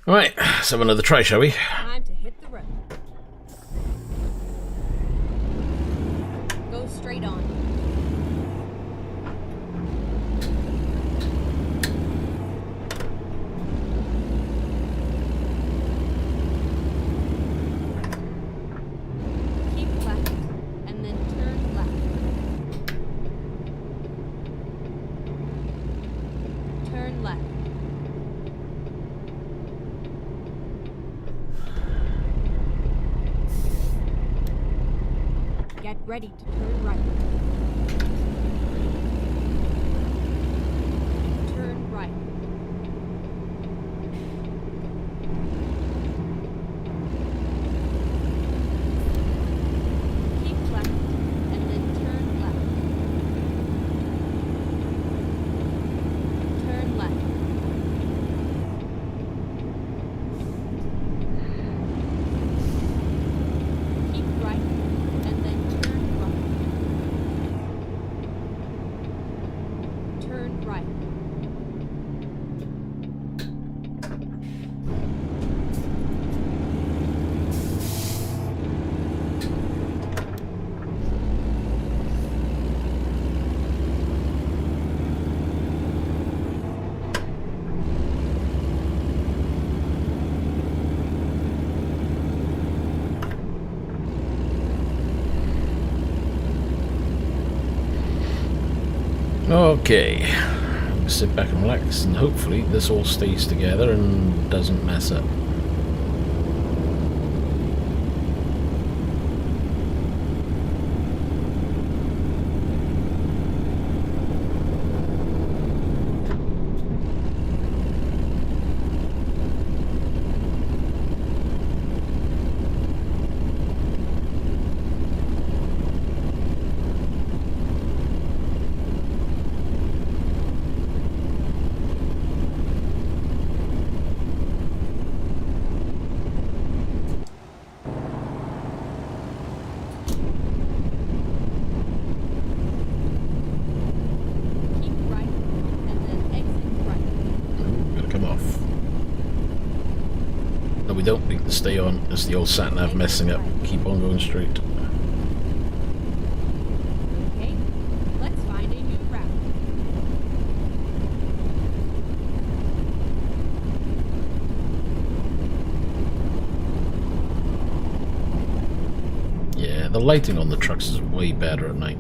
Right, let's have another try, shall we? Time to hit the road. Go straight on. Keep left, and then turn left. Turn left. Get ready to turn right. Turn right. Keep left and then turn left. Turn left. Keep right and then turn right. Turn right. Okay, sit back and relax, and hopefully this all stays together and doesn't mess up. Keep right and then exit right. Gotta come off. No, we don't. We can stay on. It's the old sat nav messing up. Keep on going straight. Okay, let's find a new route. Yeah, the lighting on the trucks is way better at night.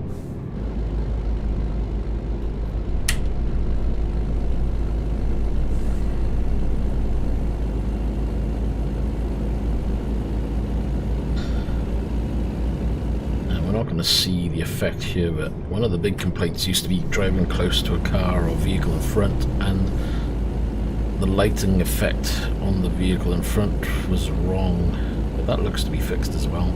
We're not going to see the effect here, but one of the big complaints used to be driving close to a car or vehicle in front, and the lighting effect on the vehicle in front was wrong, but that looks to be fixed as well.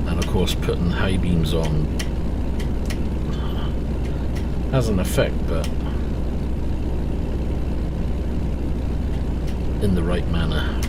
And of course putting high beams on has an effect, but in the right manner.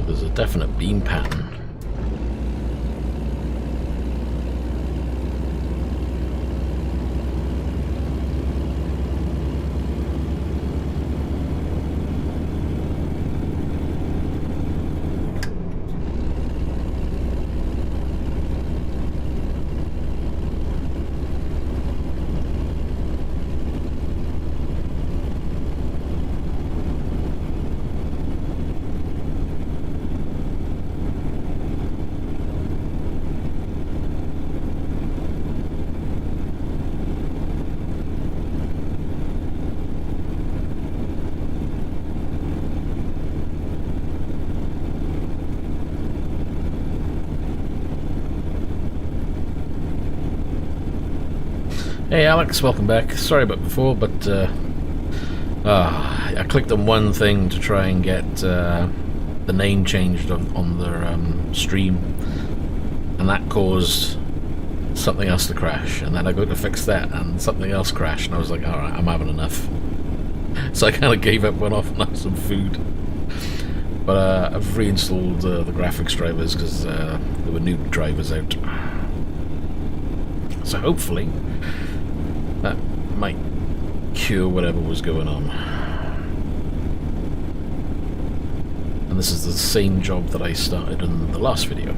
There's a definite beam pattern. Hey Alex, welcome back. Sorry about before, but I clicked on one thing to try and get the name changed on their stream, and that caused something else to crash, and then I go to fix that and something else crashed, and I was like, alright, I'm having enough. So I kind of gave up, went off and had some food. But I've reinstalled the graphics drivers because there were new drivers out. So hopefully that might cure whatever was going on. And this is the same job that I started in the last video.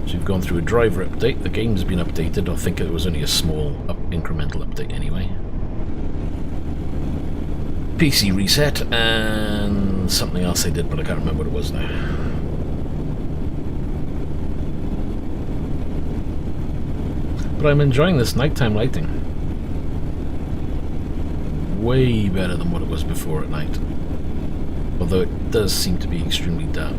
So we've gone through a driver update. The game's been updated. I think it was only a small incremental update anyway. PC reset, and something else I did, but I can't remember what it was now. But I'm enjoying this nighttime lighting. Way better than what it was before at night. Although it does seem to be extremely dark.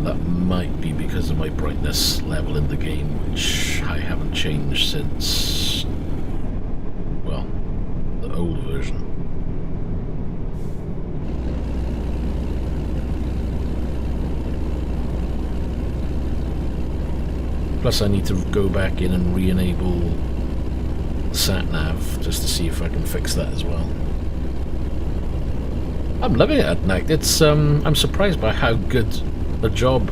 That might be because of my brightness level in the game, which I haven't changed since, well, the old version. Plus I need to go back in and re-enable sat-nav just to see if I can fix that as well. I'm loving it at night. It's I'm surprised by how good a job.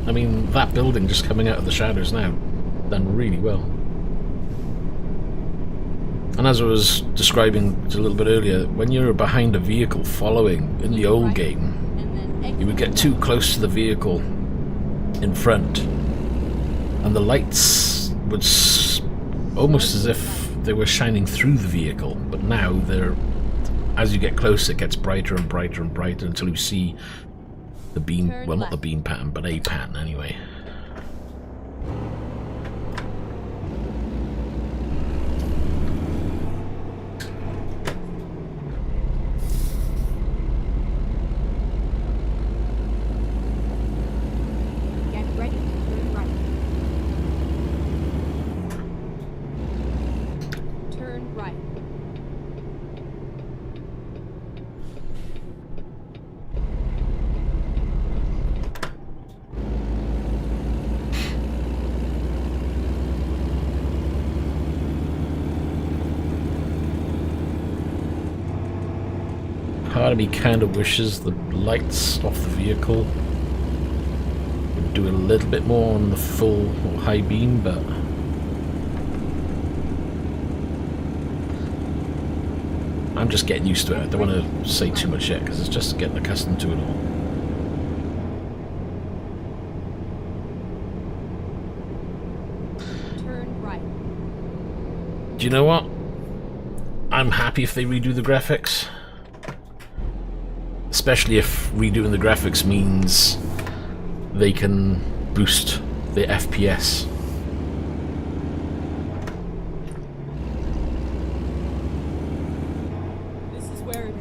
I mean, that building just coming out of the shadows now, done really well. And as I was describing a little bit earlier, when you're behind a vehicle following in the old game, you would get too close to the vehicle in front, and the lights would almost as if they were shining through the vehicle. But now they're, as you get closer, it gets brighter and brighter and brighter until you see the beam, well, not the beam pattern, but a pattern anyway. Get ready to turn right. Turn right. Part of me kind of wishes the lights off the vehicle would do a little bit more on the full or high beam, but I'm just getting used to it. I don't want to say too much yet because it's just getting accustomed to it all. Turn right. Do you know what? I'm happy if they redo the graphics. Especially if redoing the graphics means they can boost the FPS. This is where it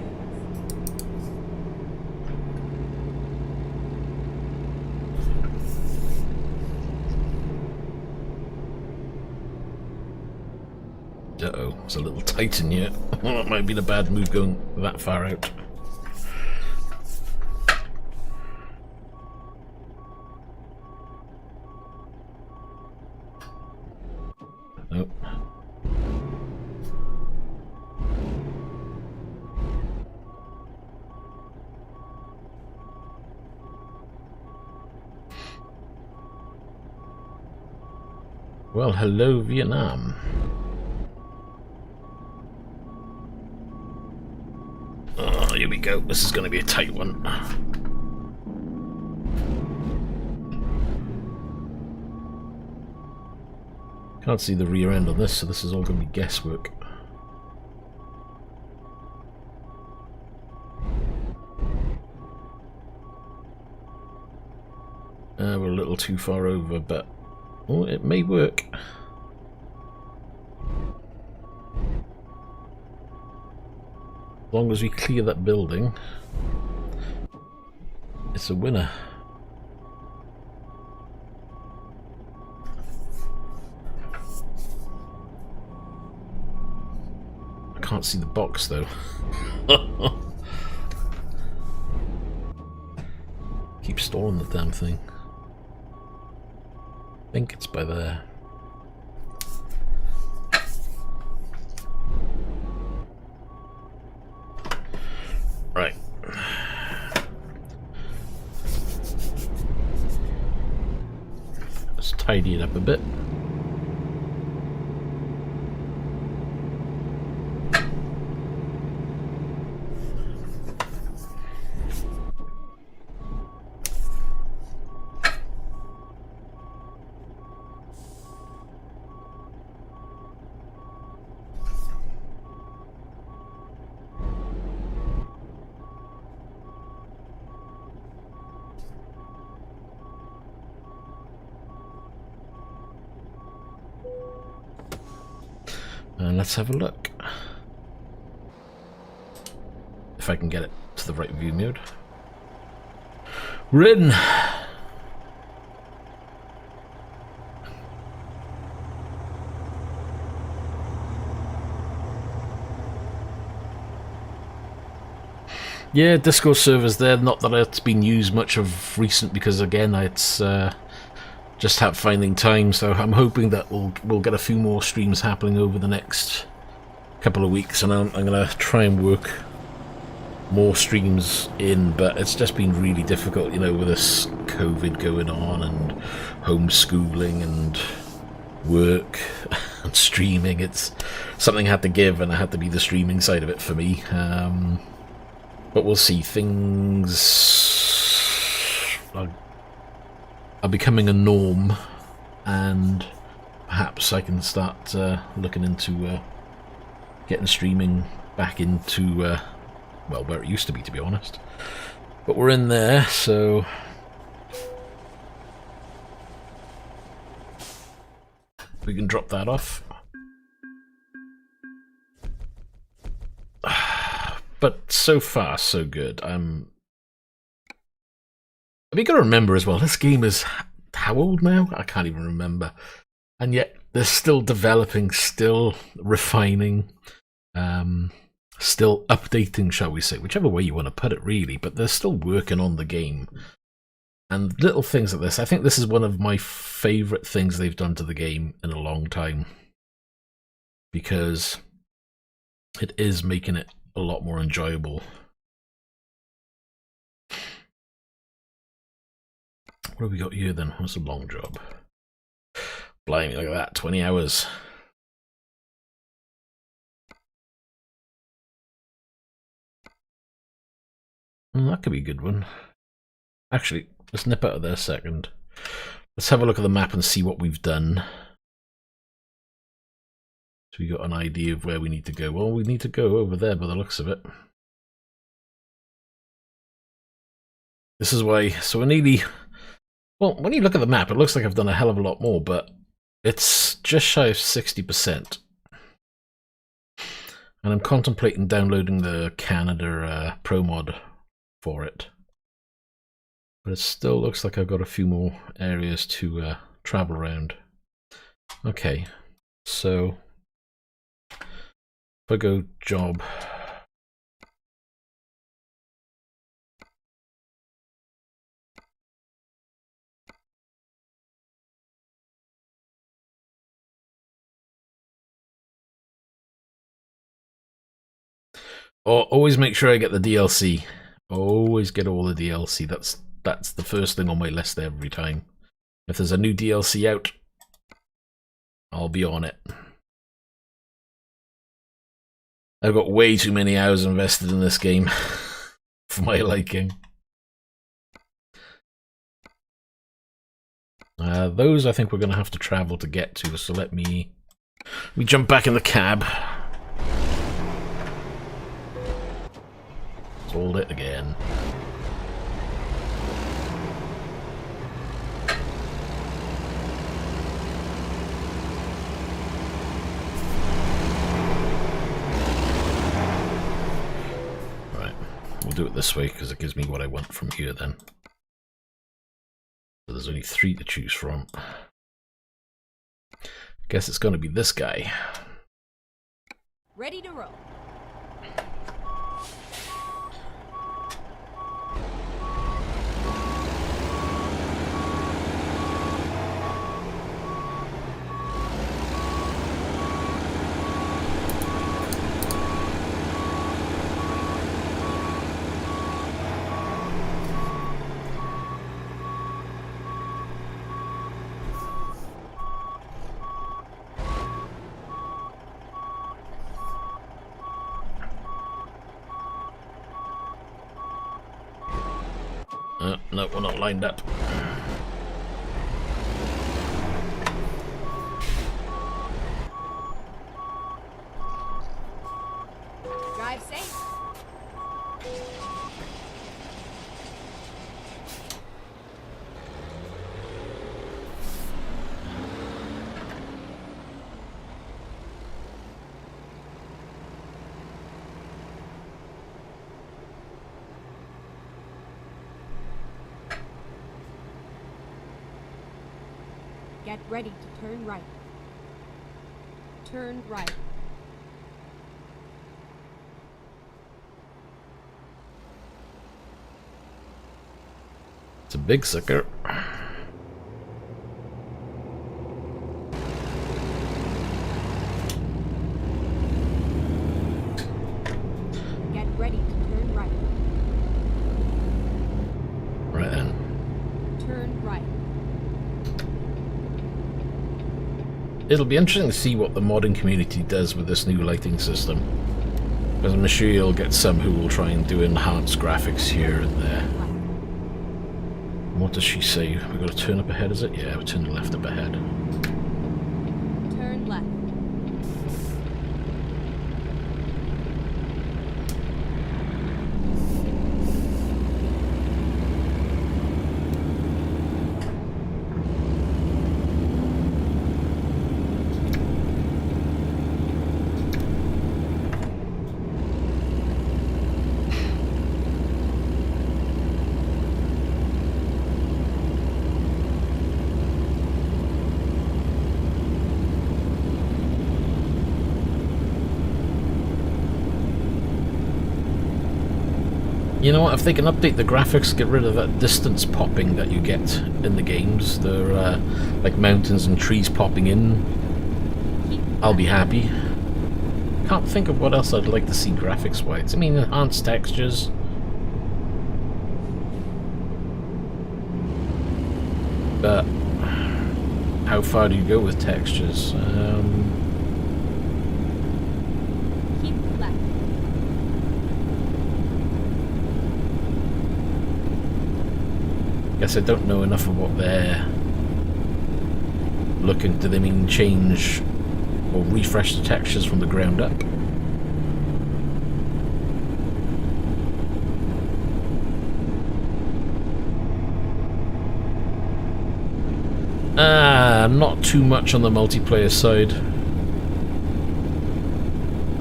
is. Uh-oh, it's a little tight in here. That might be a bad move going that far out. Nope. Well, hello, Vietnam. Oh, here we go. This is going to be a tight one. Can't see the rear end on this, so this is all going to be guesswork. We're a little too far over, but oh, it may work. As long as we clear that building, it's a winner. I can't see the box though. Keep stalling the damn thing. I think it's by there. Right. Let's tidy it up a bit. And let's have a look. If I can get it to the right view mode. We're in. Yeah, Discord servers there. Not that it's been used much of recent because again, it's just finding time. So I'm hoping that we'll get a few more streams happening over the next couple of weeks, and I'm gonna try and work more streams in. But it's just been really difficult, you know, with this COVID going on and homeschooling and work and streaming. It's something I had to give, and it had to be the streaming side of it for me. But we'll see. Things are becoming a norm, and perhaps I can start looking into getting streaming back into, well, where it used to be honest. But we're in there, so we can drop that off. But so far, so good. I've got to remember as well, this game is how old now? I can't even remember. And yet they're still developing, still refining, still updating, shall we say, whichever way you want to put it really, but they're still working on the game. And little things like this, I think this is one of my favourite things they've done to the game in a long time. Because it is making it a lot more enjoyable. What have we got here then? What's a long job? Blimey, look at that, 20 hours. That could be a good one. Actually, let's nip out of there a second. Let's have a look at the map and see what we've done. So we got an idea of where we need to go. Well, we need to go over there by the looks of it. This is why, so we're nearly, well, when you look at the map, it looks like I've done a hell of a lot more, but it's just shy of 60%. And I'm contemplating downloading the Canada Pro mod for it. But it still looks like I've got a few more areas to travel around. Okay, so if I go job, always make sure I get the DLC. Always get all the DLC. That's the first thing on my list every time. If there's a new DLC out, I'll be on it. I've got way too many hours invested in this game for my liking. Those I think we're going to have to travel to get to, so let me jump back in the cab. Hold it again. do it this way because it gives me what I want from here then. So there's only 3 to choose from. Guess it's going to be this guy. Ready to roll. No, we're not lined up. Drive safe. Get ready to turn right. Turn right. It's a big sucker. Get ready to turn right. Right then. Turn right. It'll be interesting to see what the modding community does with this new lighting system. Because I'm sure you'll get some who will try and do enhanced graphics here and there. What does she say? We've got to turn up ahead, is it? Yeah, we're turning left up ahead. Turn left. You know what, if they can update the graphics, get rid of that distance popping that you get in the games, they're like mountains and trees popping in, I'll be happy. Can't think of what else I'd like to see graphics-wise. I mean, enhanced textures. But how far do you go with textures? Keep left. Guess I don't know enough of what they're looking. Do they mean change or refresh the textures from the ground up? Not too much on the multiplayer side.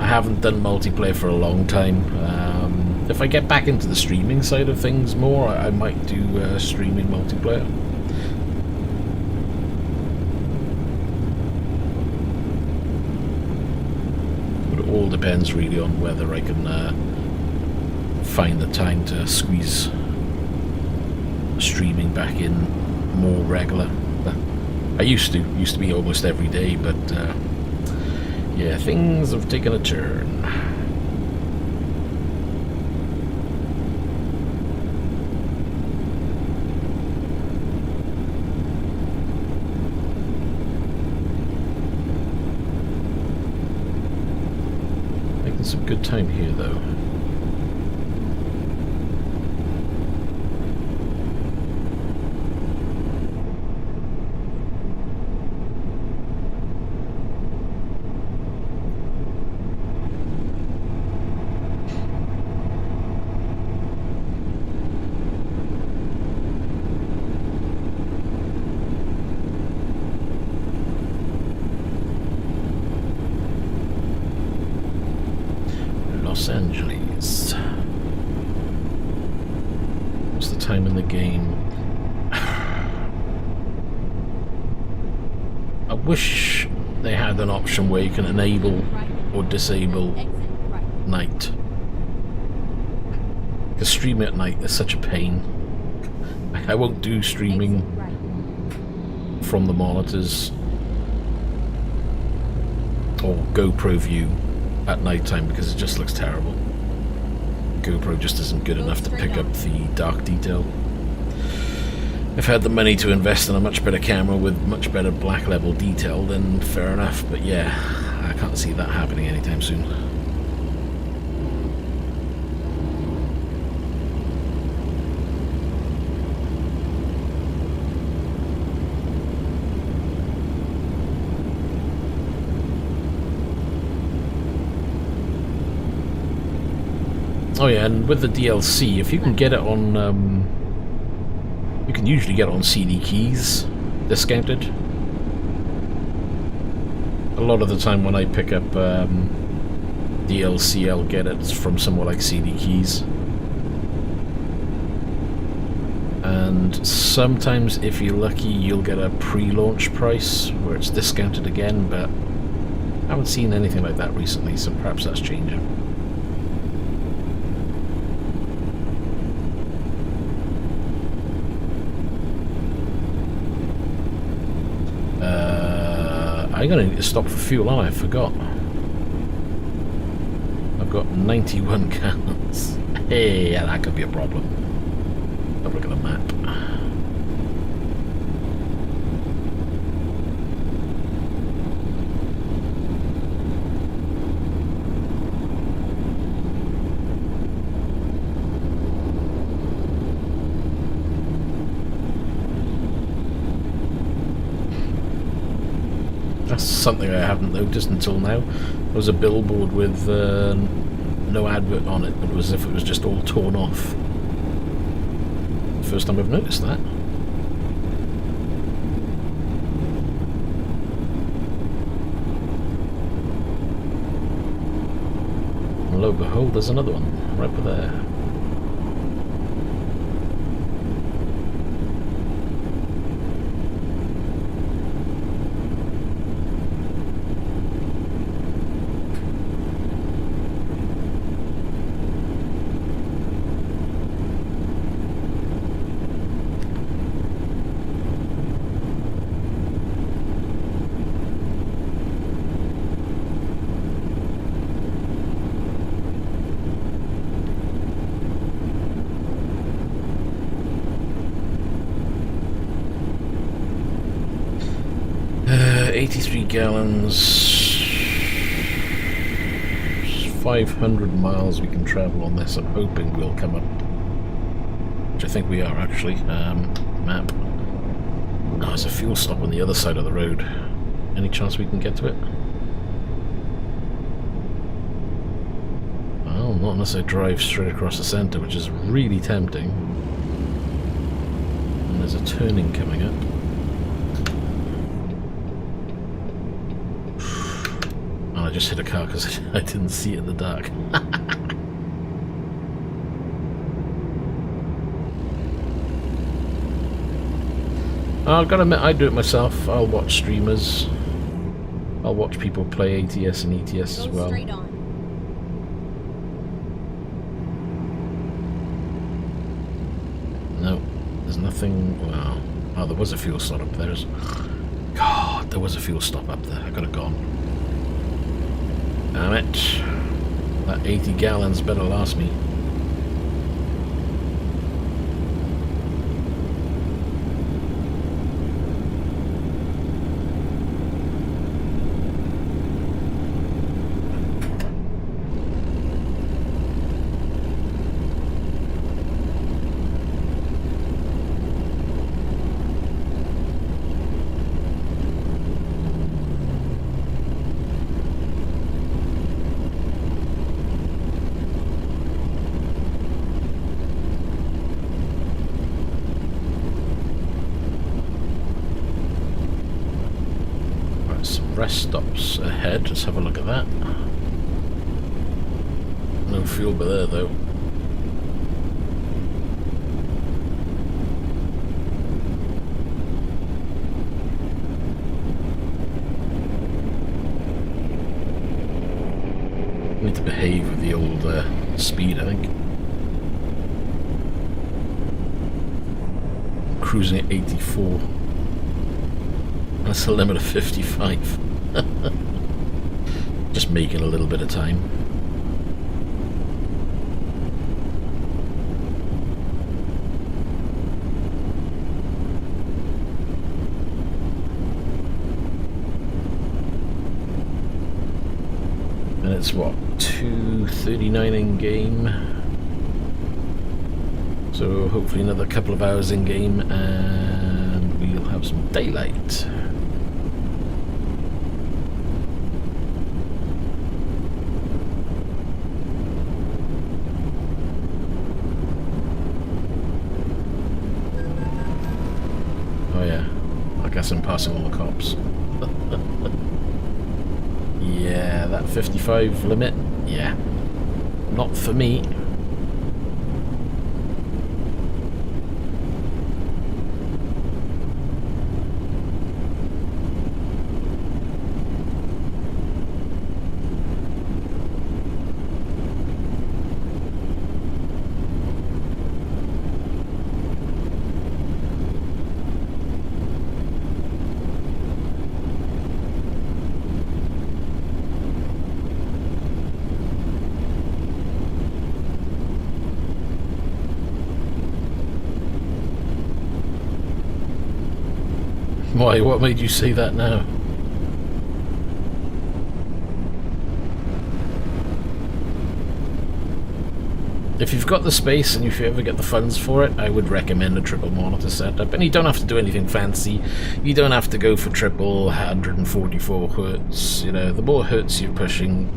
I haven't done multiplayer for a long time. If I get back into the streaming side of things more, I might do streaming multiplayer. But it all depends really on whether I can find the time to squeeze streaming back in more regular. I used to be almost every day, but yeah, things have taken a turn. Making some good time here, though. Los Angeles. I wish they had an option where you can enable Right. or disable Exit right. night. Because streaming at night is such a pain. I won't do streaming Exit right. from the monitors or GoPro view at night time because it just looks terrible. GoPro just isn't good enough to pick up the dark detail. If I had the money to invest in a much better camera with much better black level detail, then fair enough, but yeah, I can't see that happening anytime soon. Oh yeah, and with the DLC, if you can get it on, you can usually get it on CD keys, discounted. A lot of the time when I pick up DLC, I'll get it from somewhere like CD keys. And sometimes, if you're lucky, you'll get a pre-launch price where it's discounted again, but I haven't seen anything like that recently, so perhaps that's changing. I'm gonna need to stop for fuel, aren't I? I forgot. I've got 91 gallons. Hey, yeah, that could be a problem. Have a look at the map. That's something I haven't noticed until now. There was a billboard with no advert on it, but it was as if it was just all torn off. First time I've noticed that. And lo and behold, there's another one right over there. Uh, 83 gallons, 500 miles we can travel on this. I'm hoping we'll come up, which I think we are actually. Map. Oh, there's a fuel stop on the other side of the road. Any chance we can get to it? Well, not unless I drive straight across the centre, which is really tempting. And there's a turning coming up. I just hit a car because I didn't see it in the dark. I've got to admit, I do it myself. I'll watch streamers. I'll watch people play ATS and ETS as Go well. straight on. No, there's nothing. Well, oh, there was a fuel stop up there. God, there was a fuel stop up there. I could have gone. Damn it. That 80 gallons better last me. Rest stops ahead, let's have a look at that. No fuel by there though. behave with the old speed, I think. Cruising at 84. That's a limit of 55. Just making a little bit of time. And it's what, 2:39 in game? So hopefully another couple of hours in game and we'll have some daylight. Oh yeah, I guess I'm passing all the cops. Yeah, that 55 limit, yeah, not for me. Why? What made you say that now? If you've got the space and if you ever get the funds for it, I would recommend a triple monitor setup. And you don't have to do anything fancy. You don't have to go for triple 144 hertz. You know, the more hertz you're pushing,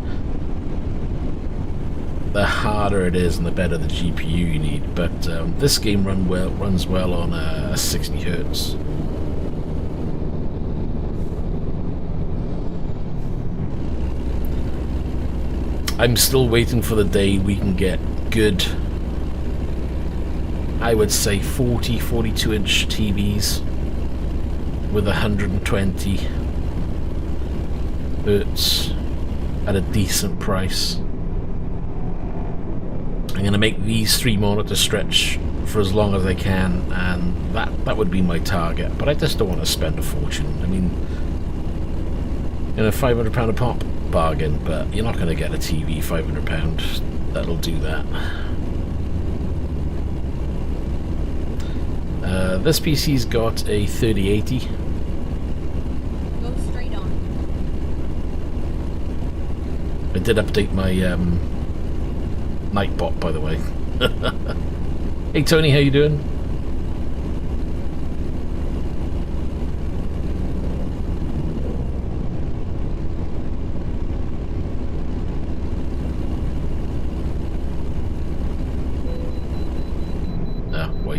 the harder it is and the better the GPU you need. But this game runs well on a 60 hertz. I'm still waiting for the day we can get good, I would say 40, 42 inch TVs with 120 hertz at a decent price. I'm going to make these 3 monitors stretch for as long as I can, and that would be my target, but I just don't want to spend a fortune. I mean, you know, £500 a pop, bargain, but you're not going to get a TV £500 that'll do that. This PC's got a 3080. Go straight on. I did update my Nightbot, by the way. Hey Tony, how you doing?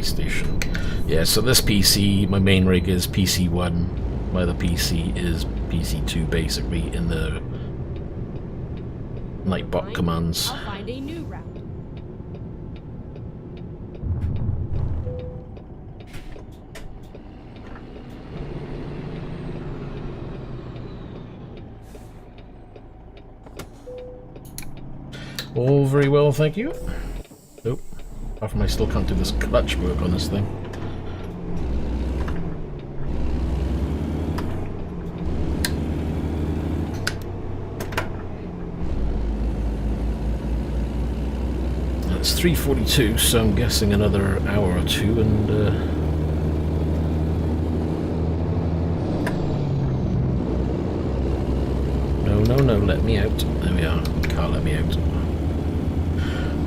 Station. Yeah, so this PC, my main rig is PC1, my other PC is PC2, basically, in the Nightbot commands. I'll find a new route. All very well, thank you. Nope. Apart from I still can't do this clutch work on this thing. It's 3:42, so I'm guessing another hour or two, and no, let me out. There we are. Can't let me out.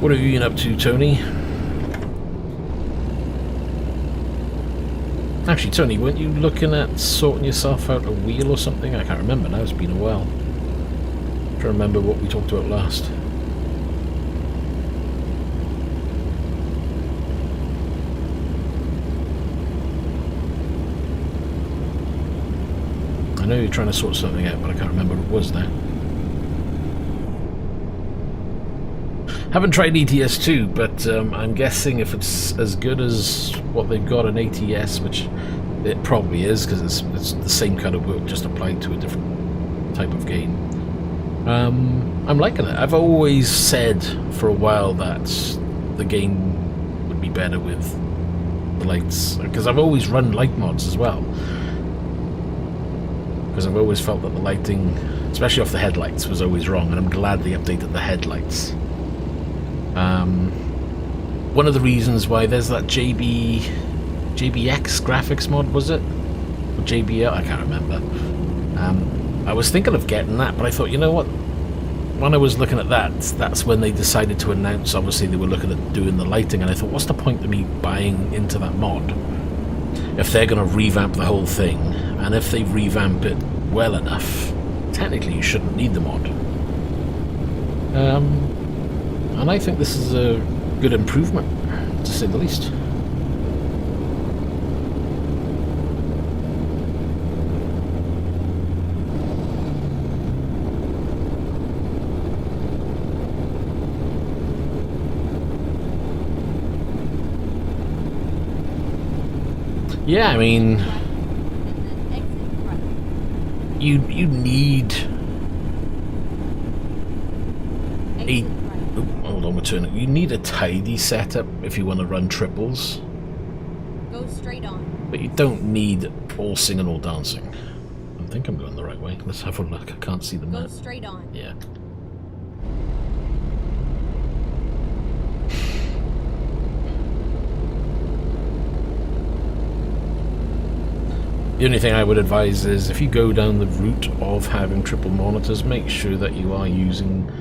What have you been up to, Tony? Actually, Tony, weren't you looking at sorting yourself out a wheel or something? I can't remember now, it's been a while. I'm trying to remember what we talked about last. I know you're trying to sort something out, but I can't remember what it was now. Haven't tried ETS2, but I'm guessing if it's as good as what they've got in ATS, which it probably is, because it's the same kind of work, just applied to a different type of game. I'm liking it. I've always said for a while that the game would be better with the lights, because I've always run light mods as well. Because I've always felt that the lighting, especially off the headlights, was always wrong, and I'm glad they updated the headlights. One of the reasons why there's that JBX graphics mod, was it? Or JBL? I can't remember. I was thinking of getting that, but I thought, you know what? When I was looking at that, that's when they decided to announce, obviously they were looking at doing the lighting, and I thought, what's the point of me buying into that mod if they're going to revamp the whole thing? And if they revamp it well enough, technically you shouldn't need the mod. And I think this is a good improvement, to say the least. Yeah, I mean, you need a hold on, we're turning. You need a tidy setup if you want to run triples. Go straight on. But you don't need all singing, all dancing. I think I'm going the right way. Let's have a look. I can't see the map. Go straight on. Yeah. The only thing I would advise is if you go down the route of having triple monitors, make sure that you are using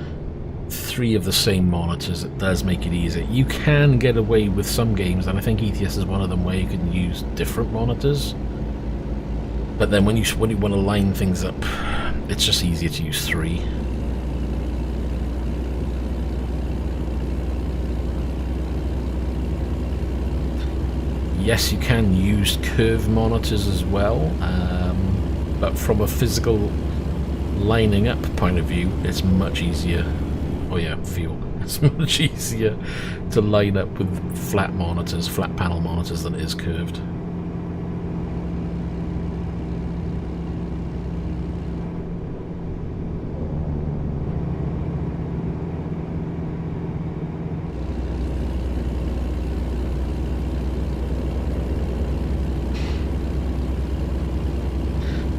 3 of the same monitors. It does make it easier. You can get away with some games, and I think ETS is one of them, where you can use different monitors. But then when you want to line things up, it's just easier to use 3. Yes, you can use curve monitors as well, but from a physical lining up point of view, it's much easier. Oh yeah, feel. It's much easier to line up with flat monitors, flat panel monitors, than it is curved.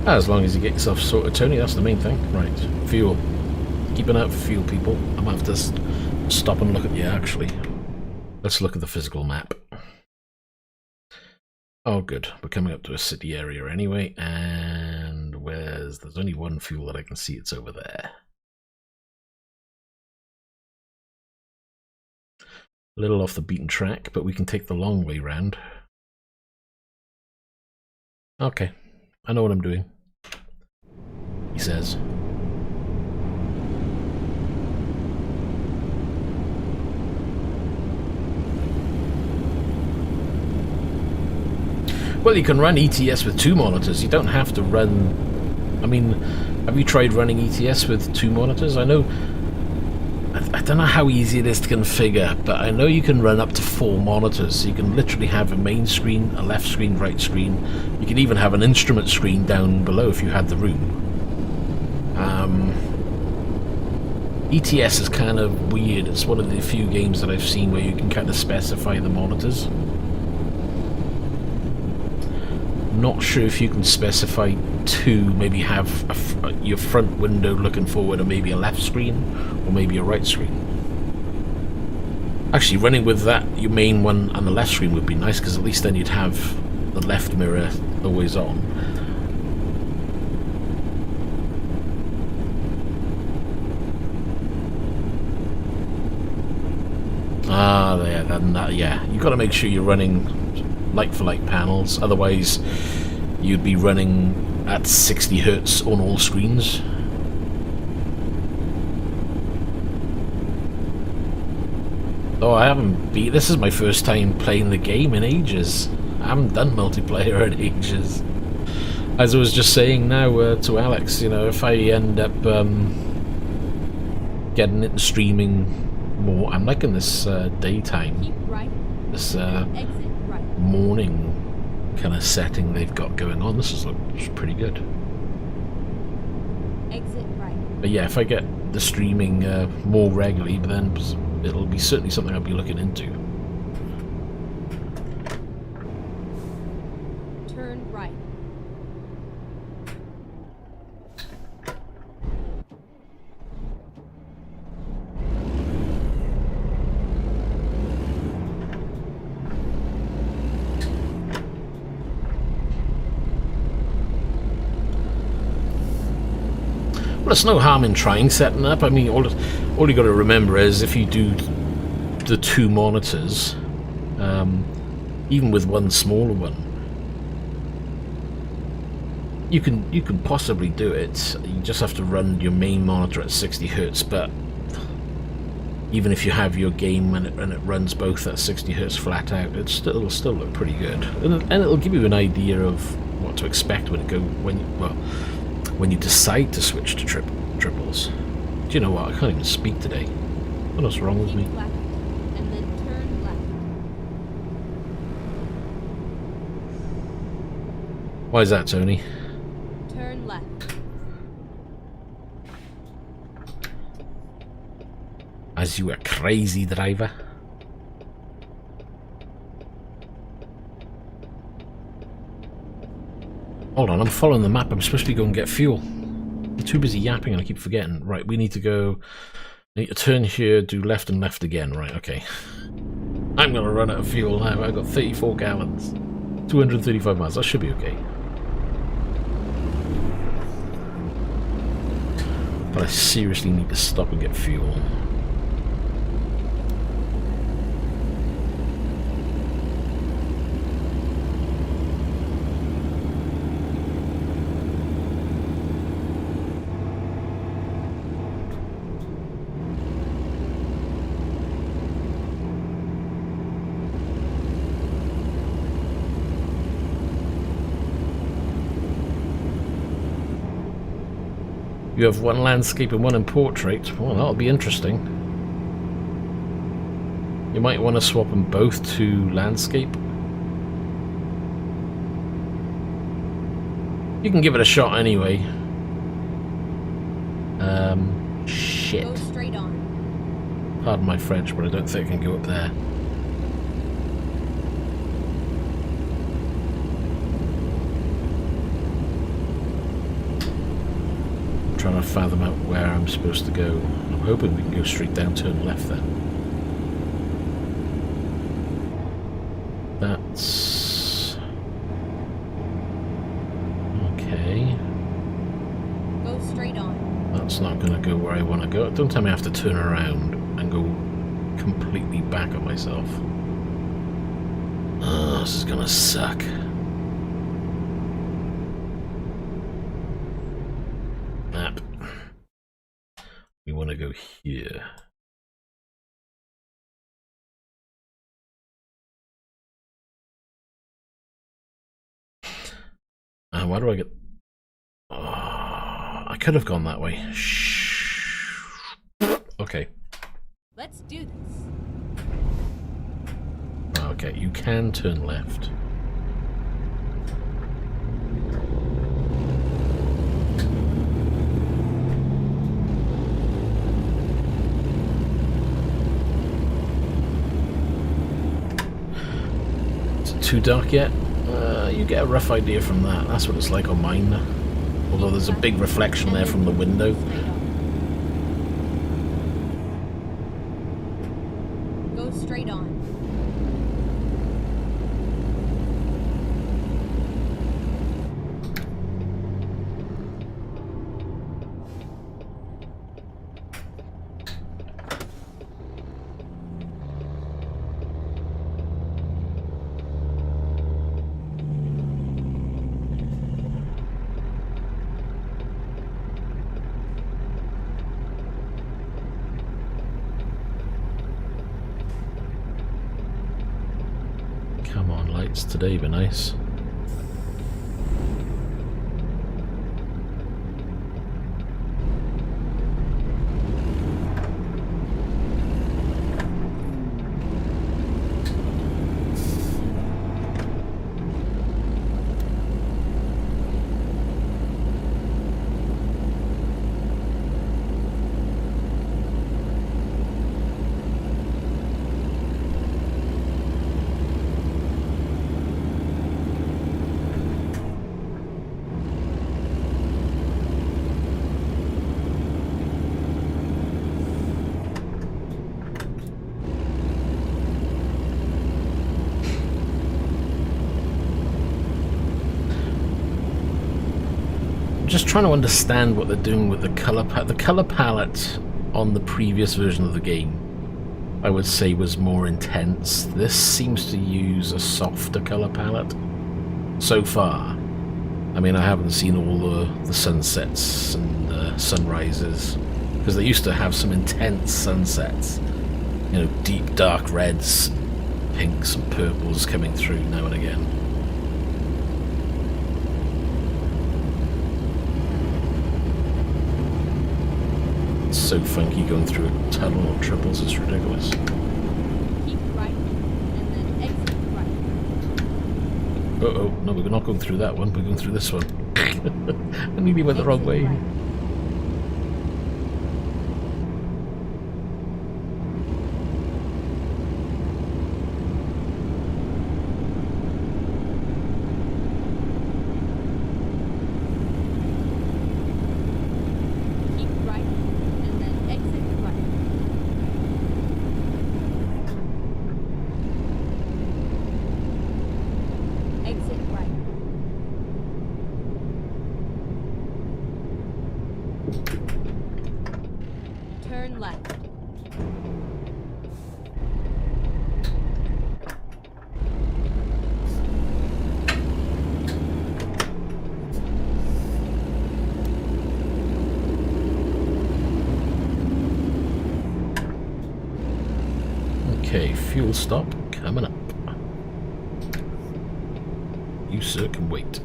As long as you get yourself sorted, Tony, that's the main thing. Right, fuel. Keep an eye out for fuel, people. I'm going to have to stop and look at... Yeah, actually. Let's look at the physical map. Oh, good. We're coming up to a city area anyway, and there's only one fuel that I can see. It's over there. A little off the beaten track, but we can take the long way round. Okay. I know what I'm doing, he says. Well, you can run ETS with 2 monitors. You don't have to run... I mean, have you tried running ETS with 2 monitors? I know... I don't know how easy it is to configure, but I know you can run up to 4 monitors. So you can literally have a main screen, a left screen, right screen. You can even have an instrument screen down below if you had the room. ETS is kind of weird. It's one of the few games that I've seen where you can kind of specify the monitors. Not sure if you can specify 2, maybe have your front window looking forward, or maybe a left screen, or maybe a right screen. Actually, running with that, your main one and the left screen would be nice, because at least then you'd have the left mirror always on. Ah, there, then that, yeah. You've got to make sure you're running like-for-like panels, otherwise you'd be running at 60 Hz on all screens. Oh, I haven't beat... This is my first time playing the game in ages. I haven't done multiplayer in ages. As I was just saying now to Alex, you know, if I end up getting into streaming more, I'm liking this daytime. Keep right. This Exit right. morning kind of setting they've got going on. This looks pretty good. Exit right. But yeah, if I get the streaming more regularly, then it'll be certainly something I'll be looking into. Turn right. Well, it's no harm in trying setting up. I mean, all you got to remember is if you do the 2 monitors, even with one smaller one, you can possibly do it. You just have to run your main monitor at 60 Hz. But even if you have your game and it runs both at 60 Hz flat out, it'll still look pretty good, and it'll give you an idea of what to expect when you decide to switch to triples. Do you know what? I can't even speak today. What's wrong with me? Keep left. And then turn left. Why is that, Tony? Turn left. As you a crazy driver. Hold on, I'm following the map. I'm supposed to be going and get fuel. I'm too busy yapping and I keep forgetting. Right, we need to go... I need to turn here, do left and left again. Right, okay. I'm going to run out of fuel now. I've got 34 gallons. 235 miles. That should be okay. But I seriously need to stop and get fuel. You have one landscape and one in portrait. Well, that'll be interesting. You might want to swap them both to landscape. You can give it a shot anyway. Shit. Go straight on. Pardon my French, but I don't think I can go up there. Trying to fathom out where I'm supposed to go. I'm hoping we can go straight down, turn left then. That's... okay. Go straight on. That's not going to go where I want to go. Don't tell me I have to turn around and go completely back on myself. Oh, this is going to suck. We want to go here. Why do I get... I could have gone that way. Shh. Okay. Let's do this. Okay, you can turn left. Too dark yet? You get a rough idea from that. That's what it's like on mine. Although there's a big reflection there from the window. Go straight on. Today be nice. just trying to understand what they're doing with the color palette. The color palette on the previous version of the game, I would say, was more intense. This seems to use a softer color palette so far. I mean, I haven't seen all the sunsets and sunrises, because they used to have some intense sunsets. You know, deep dark reds, pinks and purples coming through now and again. It's so funky going through a tunnel of triples, it's ridiculous. Keep right, and then exit right. Uh-oh, no, we're not going through that one, we're going through this one. I nearly went the wrong way. Right. Turn left. Okay, fuel stop coming up. You, sir, can wait.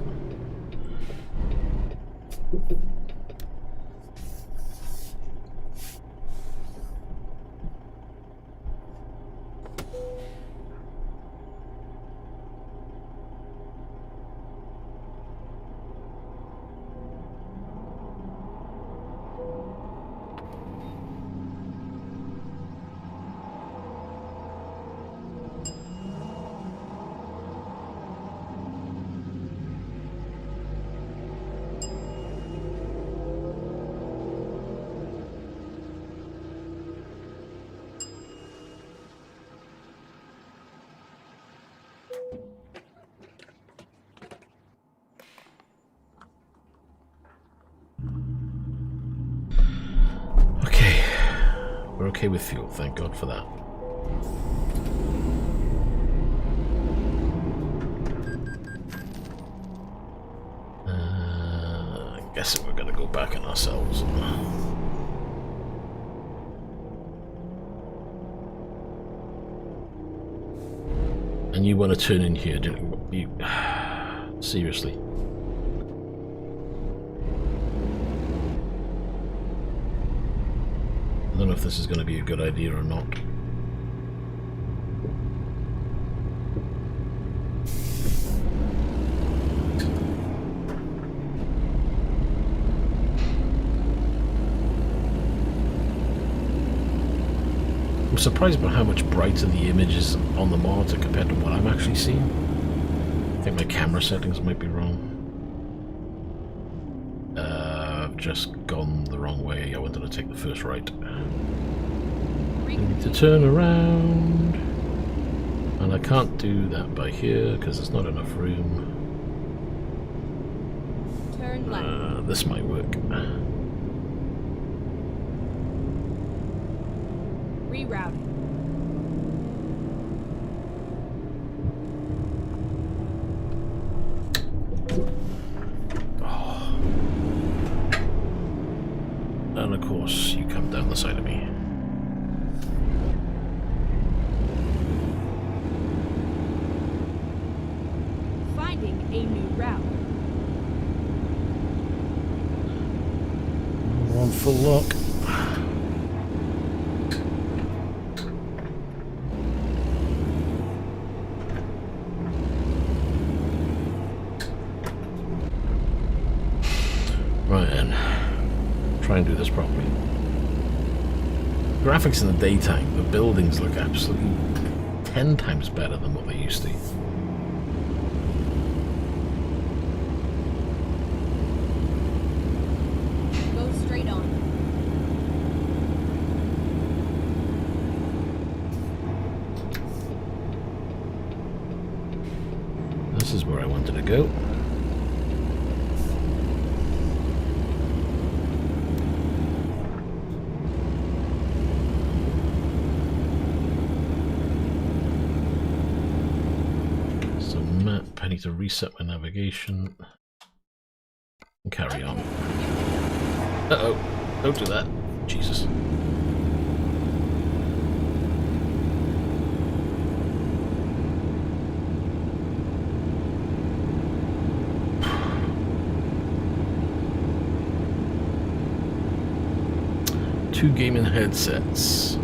Okay, we're okay with fuel, thank God for that. I'm guessing we're gonna go back on ourselves. And you want to turn in here, don't you? Seriously. I don't know if this is going to be a good idea or not. I'm surprised by how much brighter the image is on the monitor compared to what I'm actually seeing. I think my camera settings might be wrong. I've just gone the wrong way. I wanted to take the first right. I need to turn around. And I can't do that by here because there's not enough room. Turn left. This might work. Rerouting. Oh. And of course, you come down the side of me. Finding a new route. We're on full lock. Right then, try and do this properly. Graphics in the daytime, the buildings look absolutely 10 times better than what they used to. Go straight on. This is where I wanted to go. need to reset my navigation and carry on. Uh-oh, don't do that. Jesus. Two gaming headsets.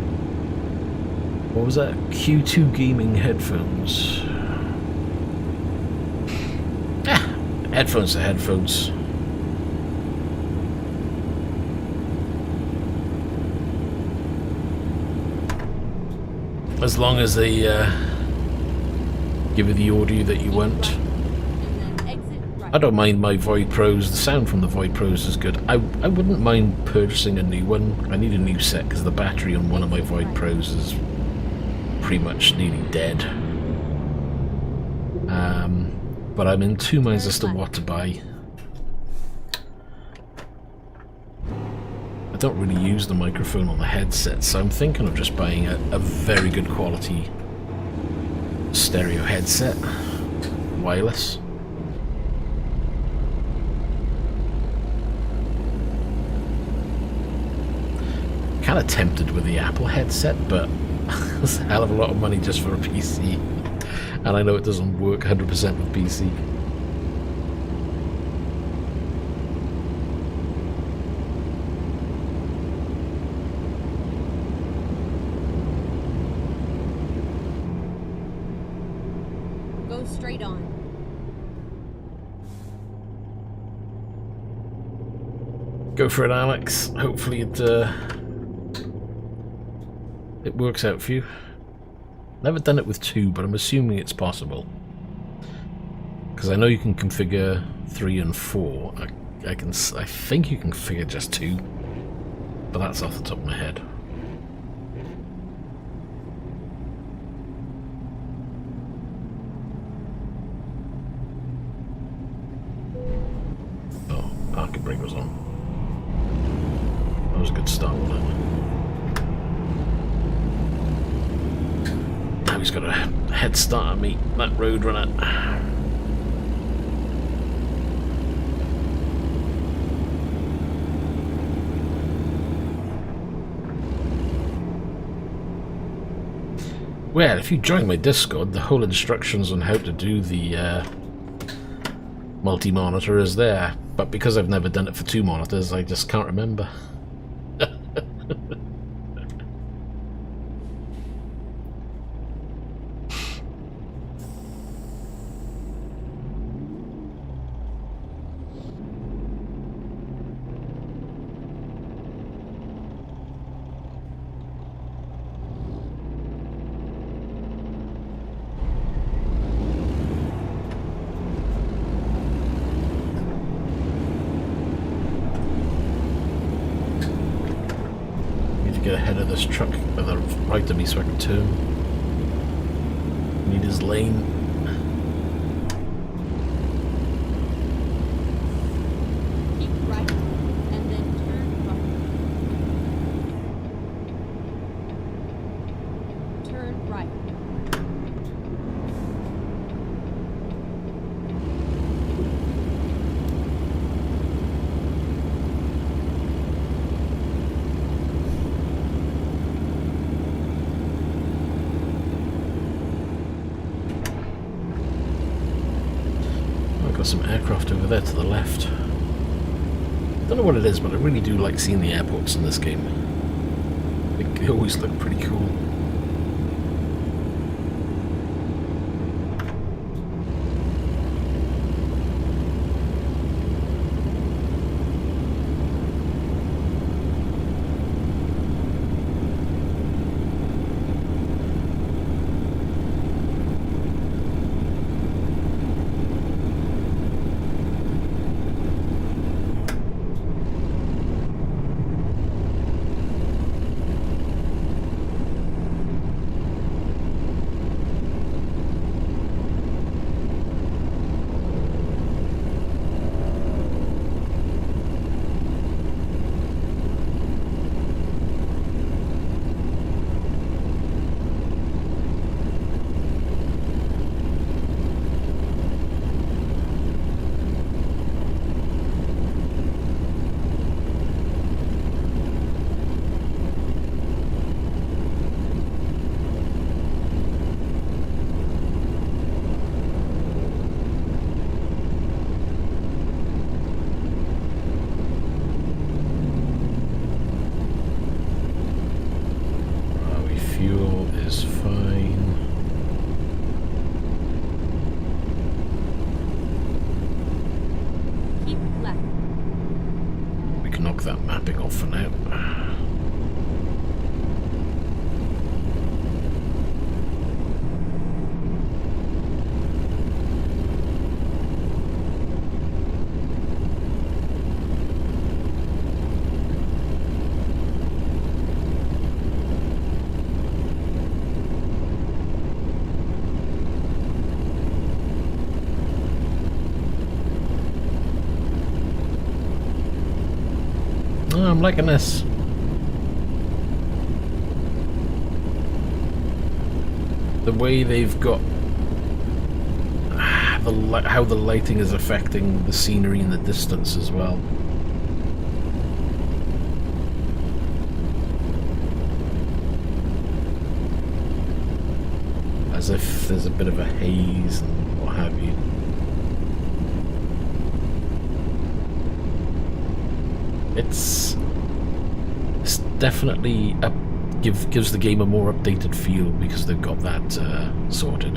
What was that? Q2 gaming headphones. Headphones are headphones. As long as they give you the audio that you want. I don't mind my Void Pros. The sound from the Void Pros is good. I wouldn't mind purchasing a new one. I need a new set because the battery on one of my Void Pros is pretty much nearly dead. But I'm in two minds as to what to buy. I don't really use the microphone on the headset, so I'm thinking of just buying a very good quality stereo headset, wireless. Kind of tempted with the Apple headset, but it's a hell of a lot of money just for a PC, and I know it doesn't work 100% with PC. Go straight on. Go for it, Alex. Hopefully it works out for you. Never done it with two, but I'm assuming it's possible. Because I know you can configure 3 and 4. I think you can configure just 2. But that's off the top of my head. Oh, Parking brake was on. That was a good start, wasn't it? He's got a head start on me, that road runner. Well, if you join my Discord, the whole instructions on how to do the multi-monitor is there. But because I've never done it for 2 monitors, I just can't remember. Get ahead of this truck with the right of me so I can turn. Need his lane. Keep right and then turn right. Turn right. Some aircraft over there to the left. Don't know what it is, but I really do like seeing the airports in this game. They always look pretty cool. knock that mapping off for now. Oh, I'm liking this. The way they've got how the lighting is affecting the scenery in the distance as well. As if there's a bit of a haze and what have you. It's definitely gives the game a more updated feel because they've got that sorted.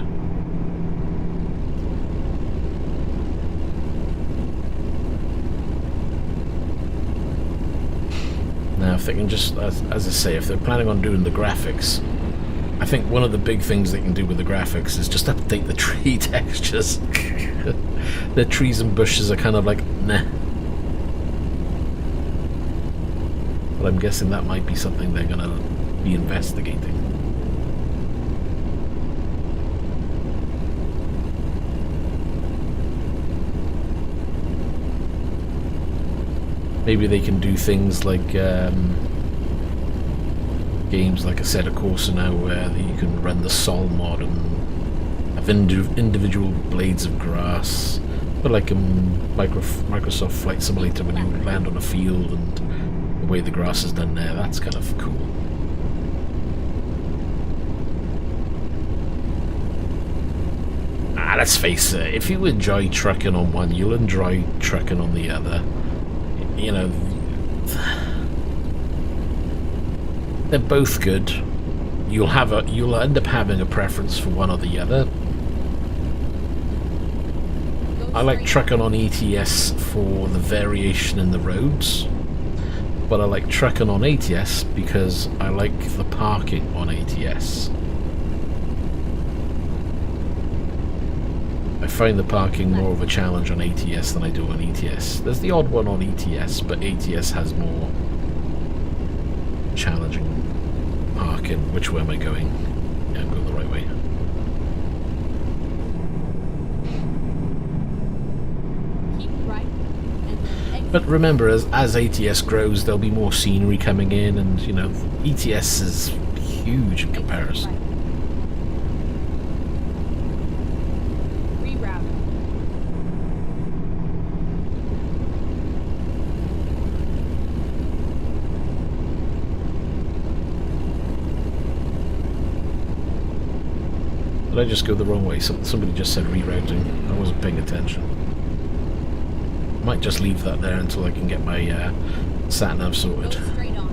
Now, if they can just, as I say, if they're planning on doing the graphics, I think one of the big things they can do with the graphics is just update the tree textures. The trees and bushes are kind of like, nah. But I'm guessing that might be something they're going to be investigating. Maybe they can do things like games like Assetto Corsa now, where you can run the Sol mod and have individual blades of grass, but like Microsoft Flight Simulator when you land on a field and the way the grass is done there, that's kind of cool. Let's face it, if you enjoy trucking on one, you'll enjoy trucking on the other. You know, they're both good. You'll end up having a preference for one or the other. I like trucking on ETS for the variation in the roads, but I like trucking on ATS because I like the parking on ATS. I find the parking more of a challenge on ATS than I do on ETS. There's the odd one on ETS, but ATS has more challenging parking. Which way am I going? Yeah, I'm going the right way. Keep right. And But remember, as ATS grows, there'll be more scenery coming in, and you know, ETS is huge in comparison. Did I just go the wrong way? Somebody just said rerouting. I wasn't paying attention. Might just leave that there until I can get my sat-nav sorted. Go straight on.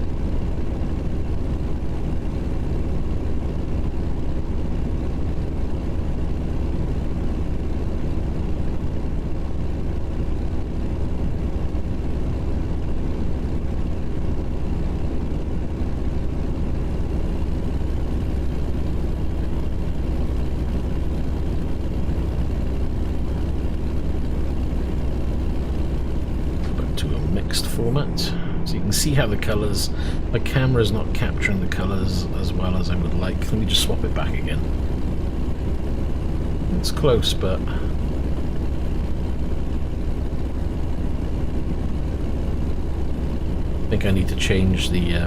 Format, so you can see how the colours, my camera's not capturing the colours as well as I would like. Let me just swap it back again. It's close, but I think I need to change the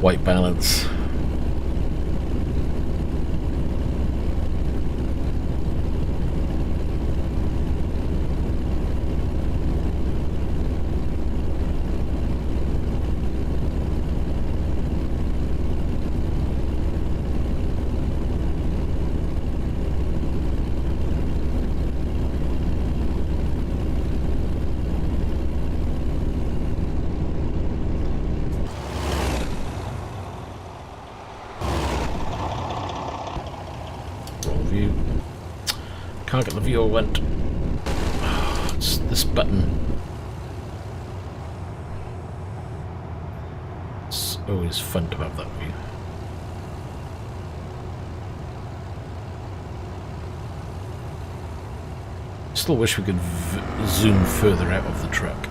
white balance. Can't get the view I went. Oh, it's this button. always fun to have that view. Still wish we could zoom further out of the truck.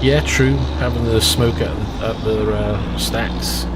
Yeah, true. Having the smoke at the stacks.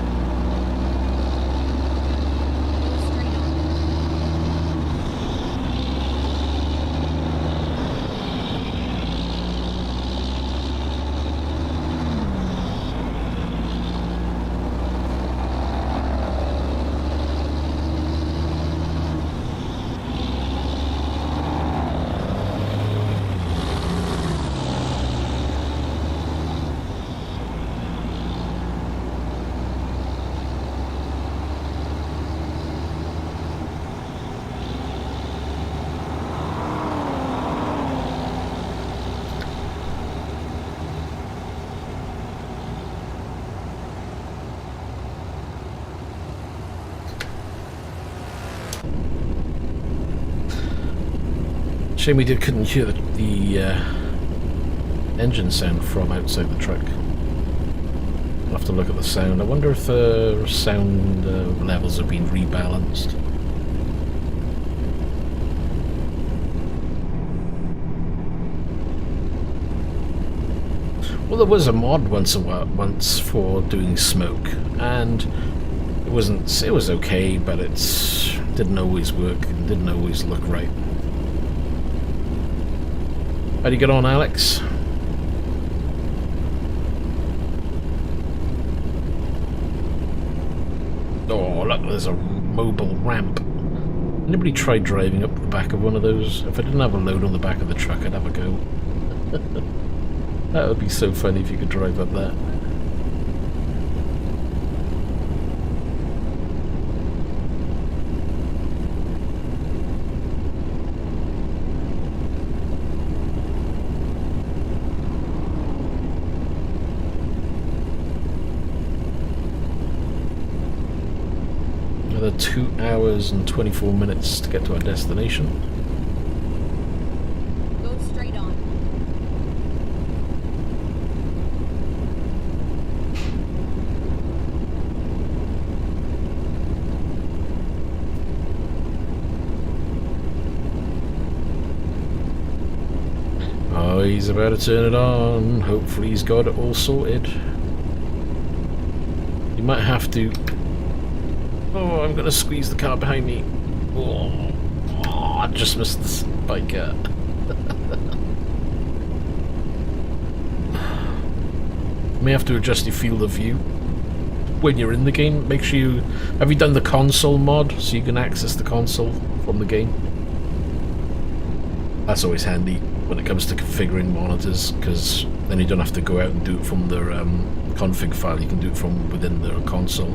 Shame we couldn't hear the engine sound from outside the truck. I'll have to look at the sound. I wonder if the sound levels have been rebalanced. Well, there was a mod once for doing smoke, and it was okay, but it didn't always work and didn't always look right. How do you get on, Alex? Oh, look, there's a mobile ramp. Anybody tried driving up the back of one of those? If I didn't have a load on the back of the truck, I'd have a go. That would be so funny if you could drive up that. Another 2 hours and 24 minutes to get to our destination. Go straight on. Oh, he's about to turn it on. Hopefully he's got it all sorted. You might have to... Oh, I'm going to squeeze the car behind me. Oh, I just missed the spiker. You may have to adjust your field of view when you're in the game. Make sure you... Have you done the console mod so you can access the console from the game? That's always handy when it comes to configuring monitors, because then you don't have to go out and do it from their config file. You can do it from within their console.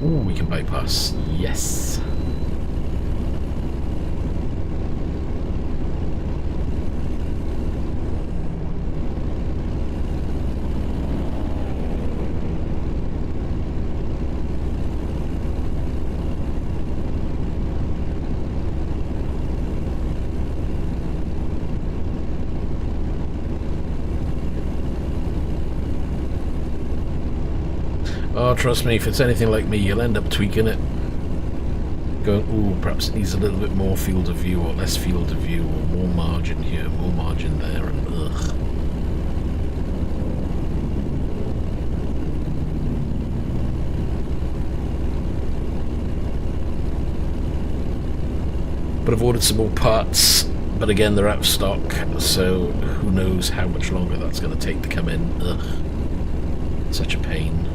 Ooh, we can bypass. Yes. Oh, trust me, if it's anything like me, you'll end up tweaking it. going, ooh, perhaps it needs a little bit more field of view or less field of view or more margin here, more margin there, and ugh. But I've ordered some more parts, but again, they're out of stock, so who knows how much longer that's going to take to come in. Ugh. Such a pain.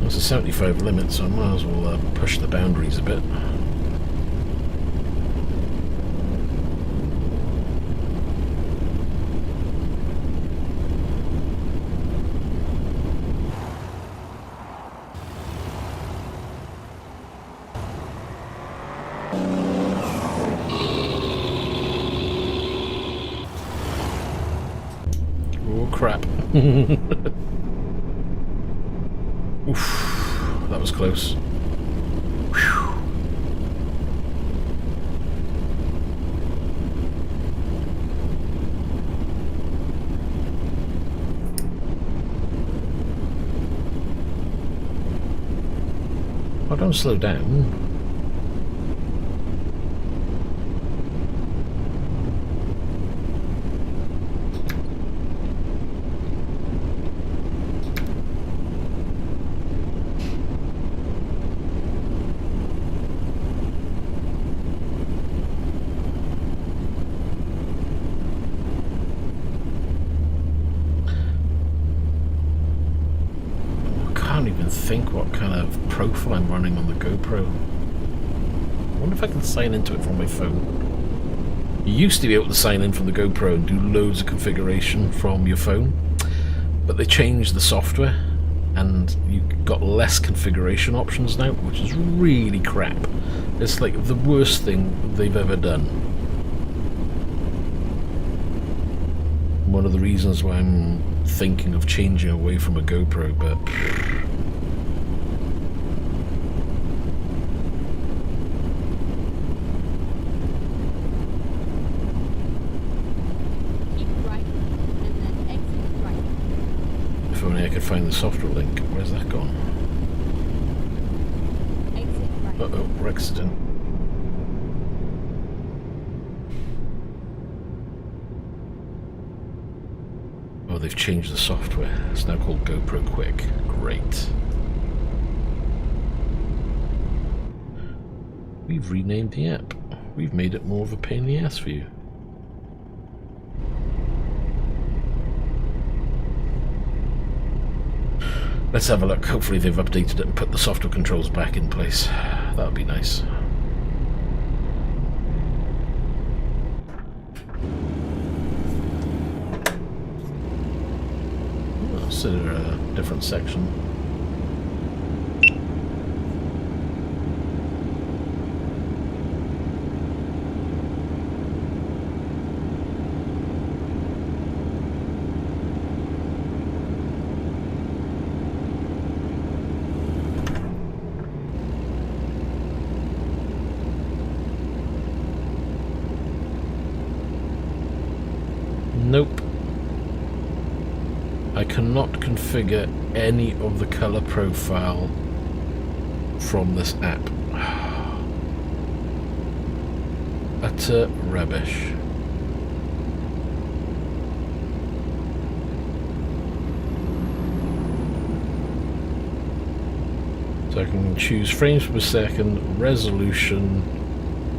It's a 75 limit, so I might as well push the boundaries a bit. Oh crap. Oof, that was close. Whew. Oh, don't slow down. Think what kind of profile I'm running on the GoPro. I wonder if I can sign into it from my phone. You used to be able to sign in from the GoPro and do loads of configuration from your phone, but they changed the software and you got less configuration options now, which is really crap. It's like the worst thing they've ever done. One of the reasons why I'm thinking of changing away from a GoPro, but I could find the software link. Where's that gone? Uh-oh, we're accident. Oh, they've changed the software. It's now called GoPro Quick. Great. We've renamed the app. We've made it more of a pain in the ass for you. Let's have a look. Hopefully they've updated it and put the software controls back in place. That would be nice. I'll sit in a different section. Nope. I cannot configure any of the color profile from this app. Utter rubbish. So I can choose frames per second, resolution,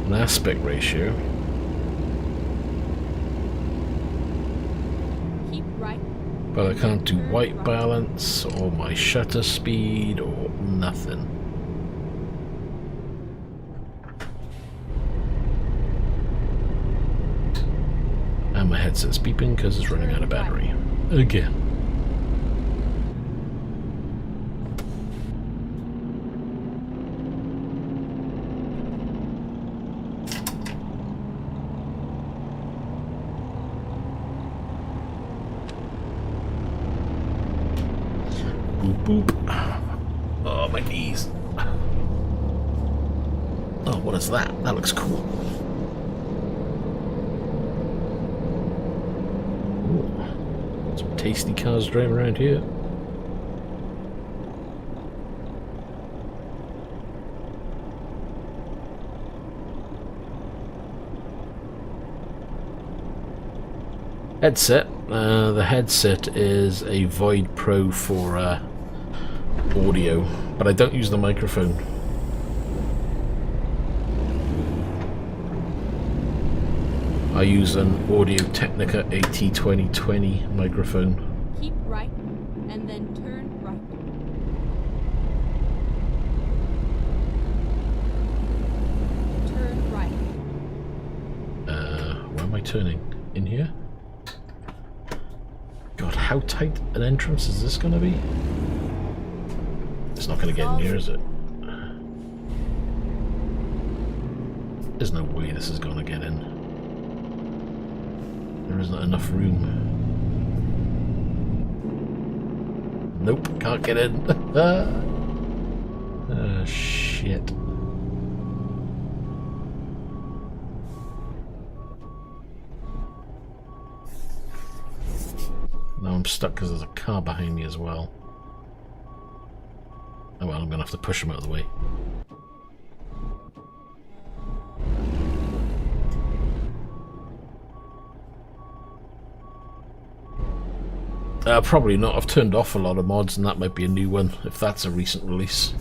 and aspect ratio. But I can't do white balance or my shutter speed or nothing. And my headset's beeping because it's running out of battery. Again. Boop. Oh. Oh, my knees. Oh, what is that? That looks cool. Ooh. Some tasty cars driving around here. Headset. The headset is a Void Pro for audio, but I don't use the microphone. I use an Audio Technica AT2020 microphone. Keep right and then turn right. Turn right. Where am I turning? In here? God, how tight an entrance is this going to be? It's not going to get in here, is it? There's no way this is going to get in. There isn't enough room. Nope, can't get in. Shit. Now I'm stuck because there's a car behind me as well. Oh well, I'm going to have to push him out of the way. Probably not. I've turned off a lot of mods and that might be a new one, if that's a recent release.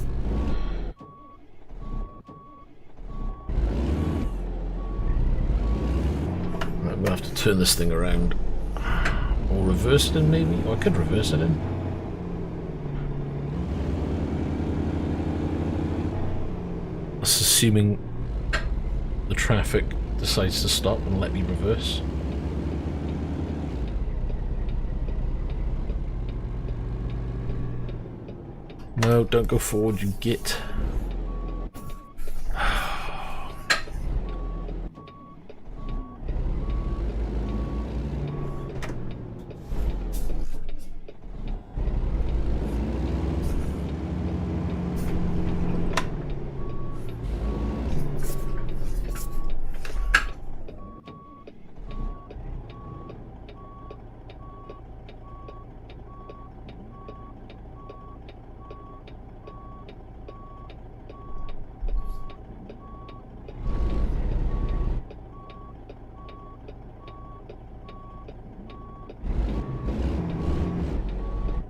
Right, I'm going to have to turn this thing around. Or reverse it in, maybe? Or I could reverse it in. That's assuming the traffic decides to stop and let me reverse. No, don't go forward, you git.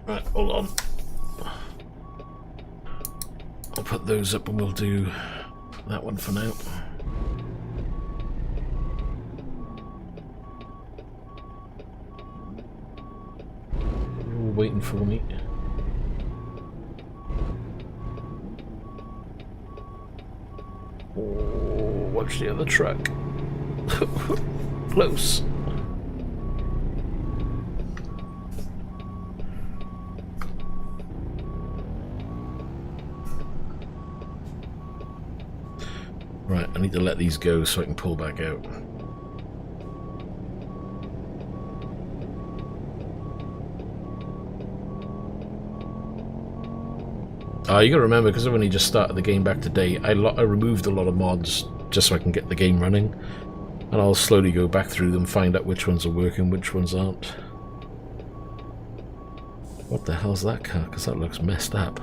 Right, hold on. I'll put those up and we'll do that one for now. You're all waiting for me. Oh, watch the other truck. Close. Right, I need to let these go so I can pull back out. You gotta remember, because I've only just started the game back today, I removed a lot of mods just so I can get the game running. And I'll slowly go back through them, find out which ones are working, which ones aren't. What the hell's that car? Because that looks messed up.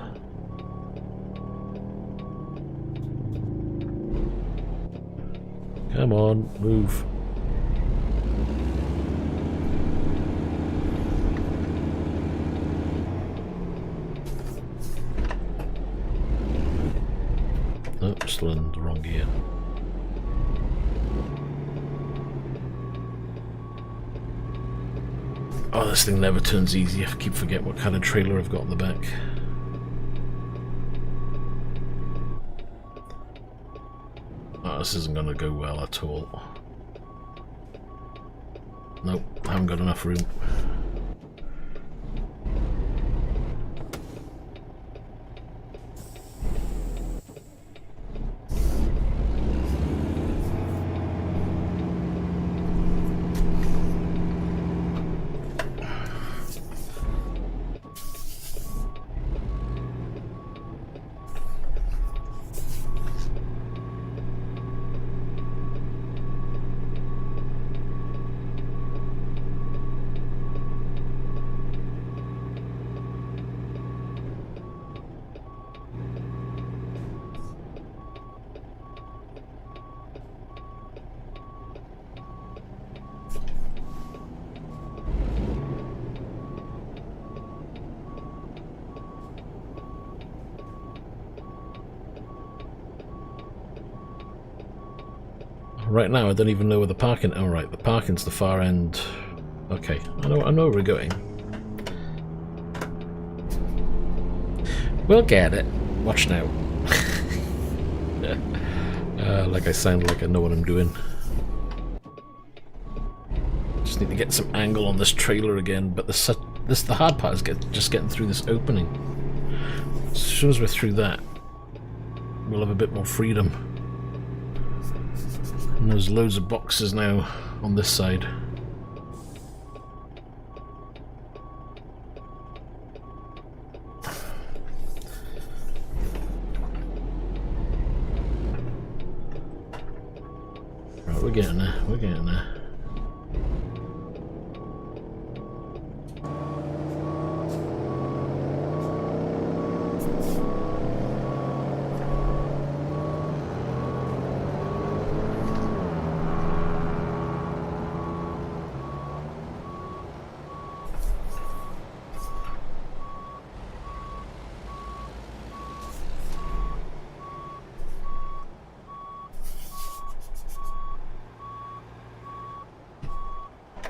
Come on, move. Nope, still in the wrong gear. Oh, this thing never turns easy. I keep forgetting what kind of trailer I've got on the back. This isn't going to go well at all. Nope, I haven't got enough room. Right now, I don't even know where the parking... Oh, right, the parking's the far end. Okay, I know where we're going. We'll get it. Watch now. Like I sound like I know what I'm doing. Just need to get some angle on this trailer again, but the hard part is just getting through this opening. As soon as we're through that, we'll have a bit more freedom. And there's loads of boxes now on this side. Right, we're getting there, we're getting there.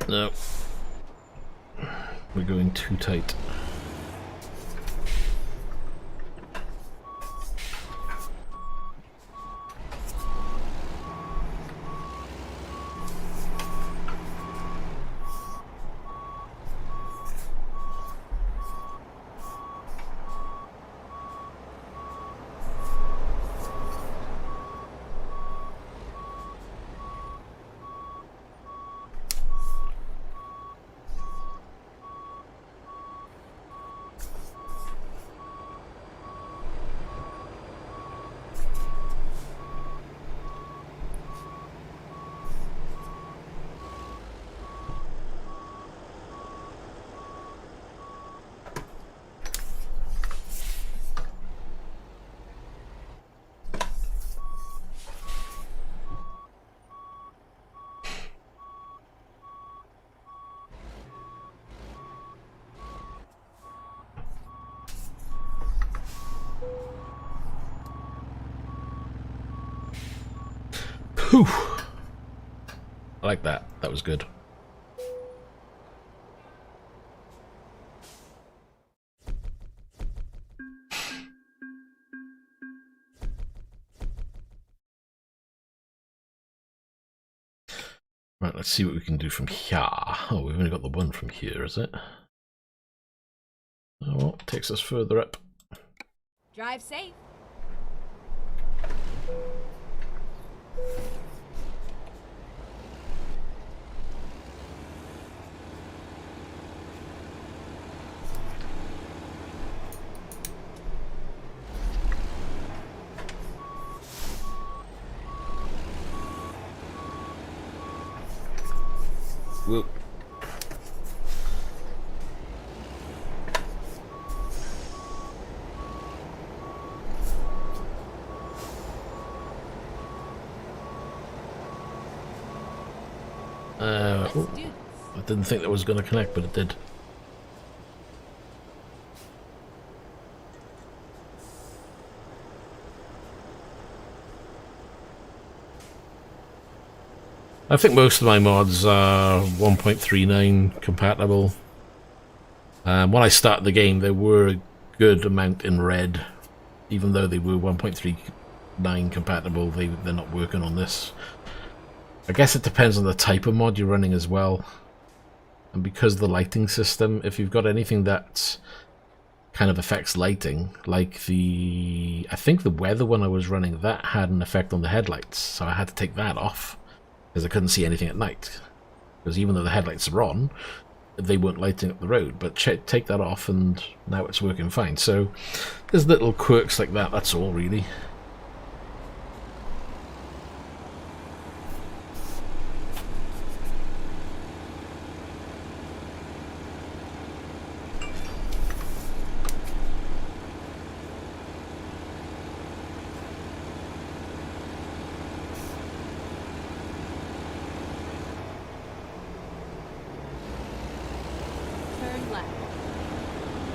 No. We're going too tight. Whew. I like that. That was good. Right, let's see what we can do from here. Oh, we've only got the one from here, is it? Oh, well, it takes us further up. Drive safe. Whoop. Oh, I didn't think that was going to connect, but it did. I think most of my mods are 1.39 compatible. When I started the game, there were a good amount in red, even though they were 1.39 compatible. They're not working on this. I guess it depends on the type of mod you're running as well, and because of the lighting system, if you've got anything that kind of affects lighting, like I think the weather one I was running, that had an effect on the headlights, so I had to take that off. Because I couldn't see anything at night. Because even though the headlights are on, they weren't lighting up the road. But take that off and now it's working fine. So there's little quirks like that, that's all really.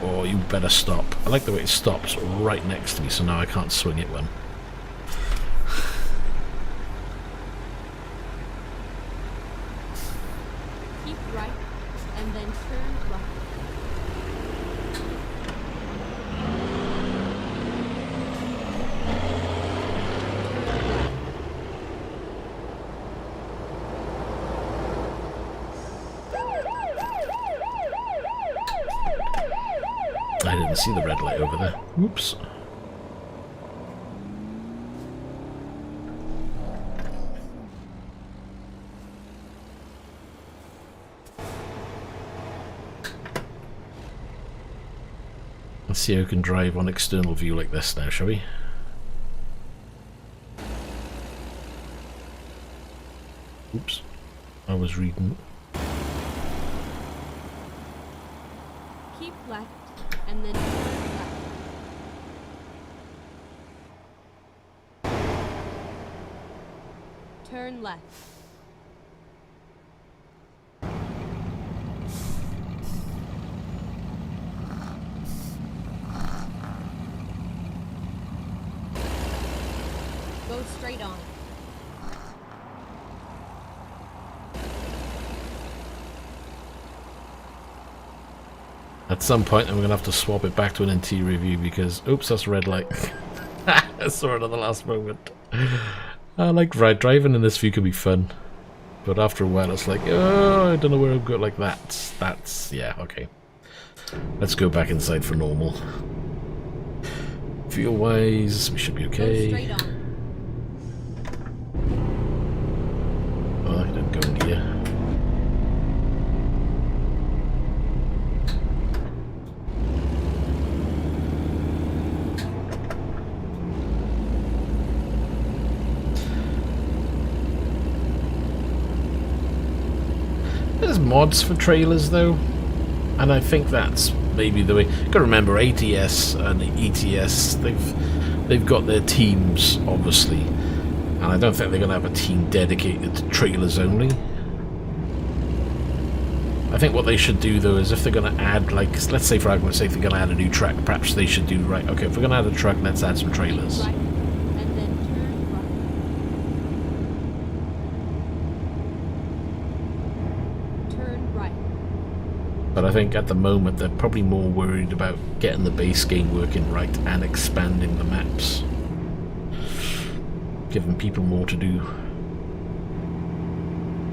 Oh, you better stop. I like the way it stops right next to me, so now I can't swing it one. I didn't see the red light over there. Whoops. Let's see how we can drive on external view like this now, shall we? Oops. I was reading. Keep left and then turn left. Turn left. Go straight on. At some point I'm going to have to swap it back to an interior view because, oops, that's a red light. I saw it at the last moment. I like driving in this view can be fun. But after a while it's like, oh, I don't know where I'm going like that. That's, yeah, okay. Let's go back inside for normal. Fuel wise, we should be okay. Go straight on. Oh, I didn't go in gear. There's mods for trailers though, and I think that's maybe the way. Gotta remember ATS and ETS, they've got their teams obviously, and I don't think they're gonna have a team dedicated to trailers only. I think what they should do though is if they're gonna add, like, let's say for argument's sake they're gonna add a new track, perhaps they should do, right, okay, if we're gonna add a truck, let's add some trailers. Right. And then turn right. But I think at the moment they're probably more worried about getting the base game working right and expanding the maps. Giving people more to do.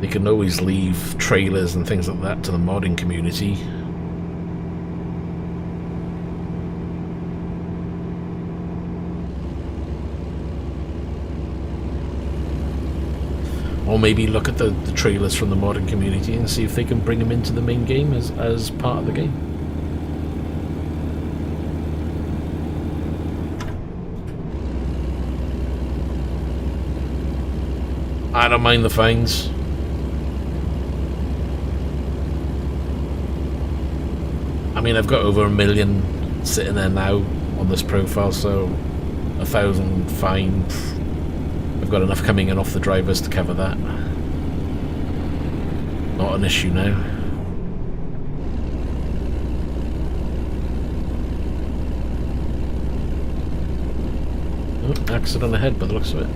They can always leave trailers and things like that to the modding community. Or maybe look at the trailers from the modding community and see if they can bring them into the main game as part of the game. I don't mind the fines. I mean, I've got over 1 million sitting there now on this profile, so 1,000 fine. I've got enough coming in off the drivers to cover that. Not an issue now. Oh, accident ahead by the looks of it.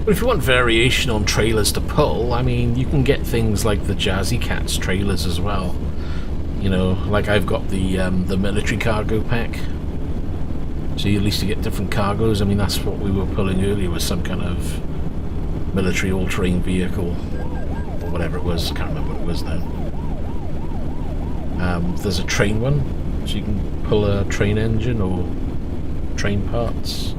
But if you want variation on trailers to pull, I mean, you can get things like the Jazzy Cats trailers as well. You know, like I've got the military cargo pack. So at least you get different cargoes. I mean, that's what we were pulling earlier, was some kind of military all-terrain vehicle, or whatever it was. I can't remember what it was now. There's a train one, so you can pull a train engine or train parts.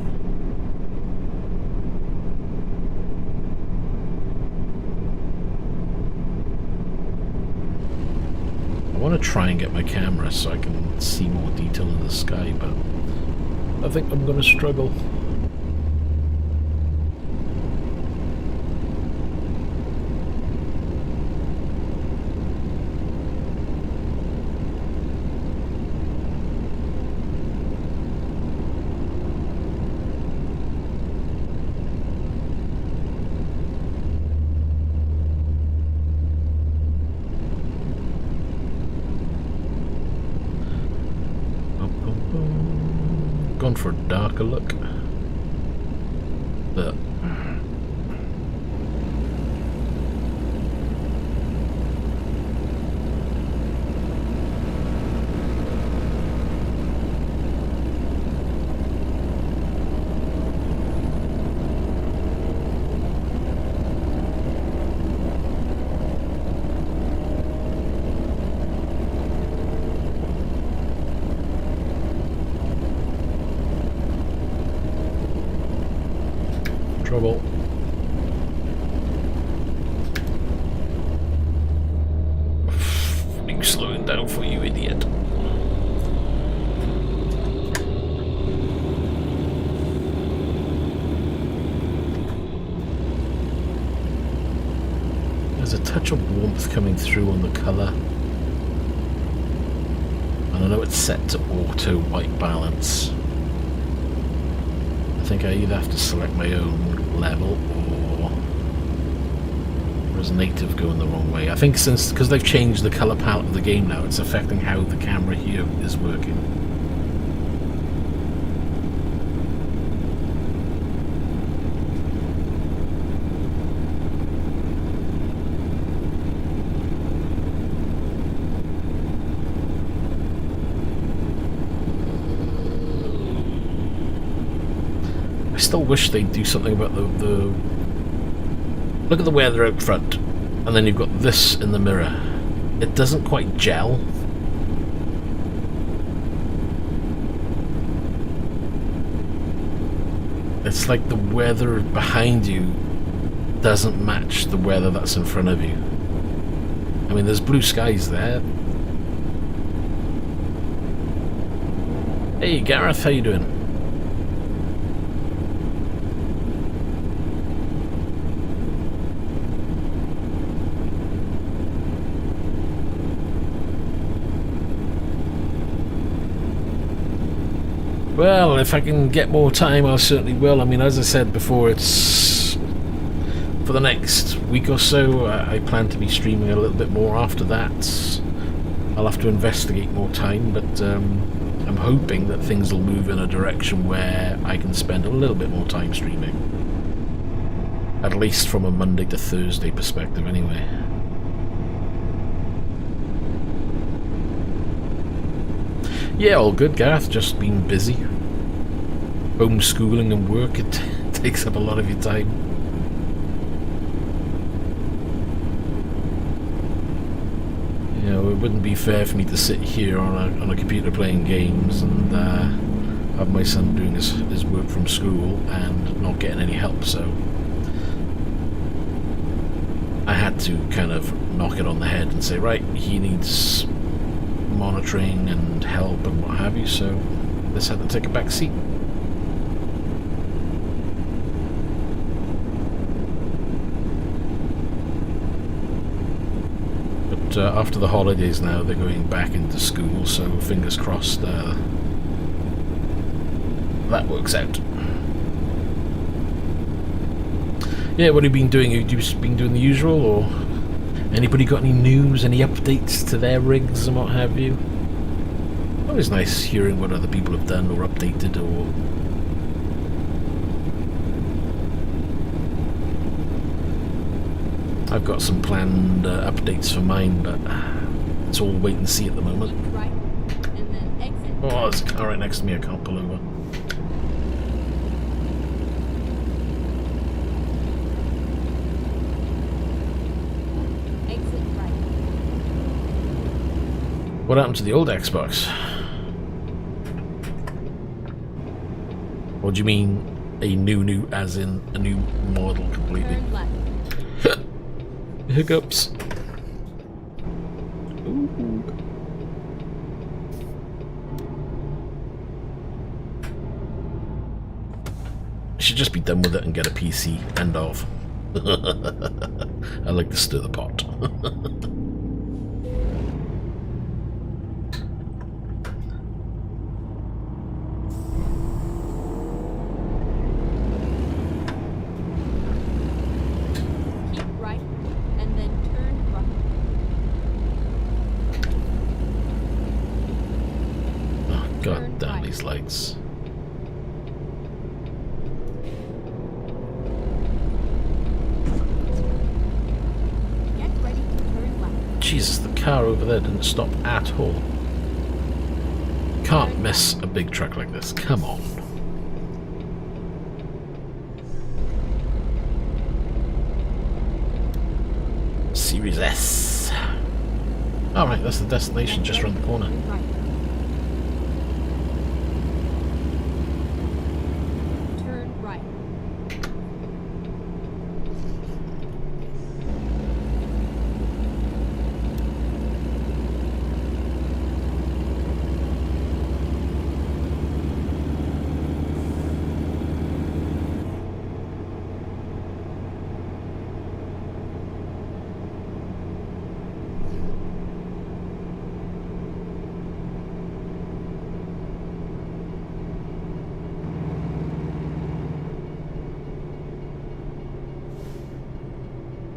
I want to try and get my camera so I can see more detail in the sky, but I think I'm going to struggle. Gone for a darker look. But trouble. Are you slowing down for you, idiot? There's a touch of warmth coming through on the colour. And I know it's set to auto white balance. I think I either have to select my own level, or is native going the wrong way? I think because they've changed the colour palette of the game now, it's affecting how the camera here is working. I still wish they'd do something about the... Look at the weather out front, and then you've got this in the mirror. It doesn't quite gel. It's like the weather behind you doesn't match the weather that's in front of you. I mean, there's blue skies there. Hey Gareth, how you doing? Well, if I can get more time, I certainly will. I mean, as I said before, it's for the next week or so. I plan to be streaming a little bit more after that. I'll have to investigate more time, but I'm hoping that things will move in a direction where I can spend a little bit more time streaming. At least from a Monday to Thursday perspective, anyway. Yeah, all good, Gareth. Just been busy. Homeschooling and work, it takes up a lot of your time. You know, it wouldn't be fair for me to sit here on a computer playing games and have my son doing his work from school and not getting any help, so I had to kind of knock it on the head and say, right, he needs monitoring and help and what have you, so this had to take a back seat. But after the holidays now, they're going back into school, so fingers crossed that works out. Yeah, what have you been doing? Have you just been doing the usual, or anybody got any news, any updates to their rigs and what have you? Always nice hearing what other people have done or updated, or I've got some planned updates for mine, but it's all wait and see at the moment. Keep right, and then exit. Oh, there's a car right next to me. I can't pull over. Exit right. What happened to the old Xbox? What do you mean a new as in a new model completely? Turn left. Hiccups. Ooh. I should just be done with it and get a PC. End of. I like to stir the pot. Keep right, and then turn right. Oh, God Turn damn right. these lights. Get ready to turn left. Jesus, the car over there didn't stop at all. Can't miss a big truck like this. Come on. Series S. Alright, that's the destination just around the corner. Turn right. Turn right.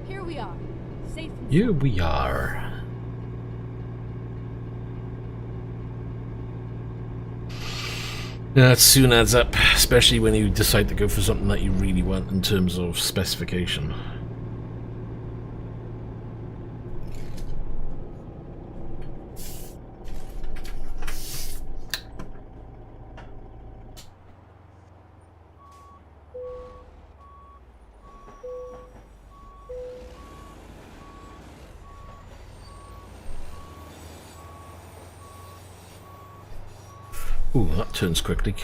Here we are. Safe and Here we are. That soon adds up, especially when you decide to go for something that you really want in terms of specification. Ooh, that turns quickly.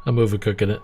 I'm overcooking it.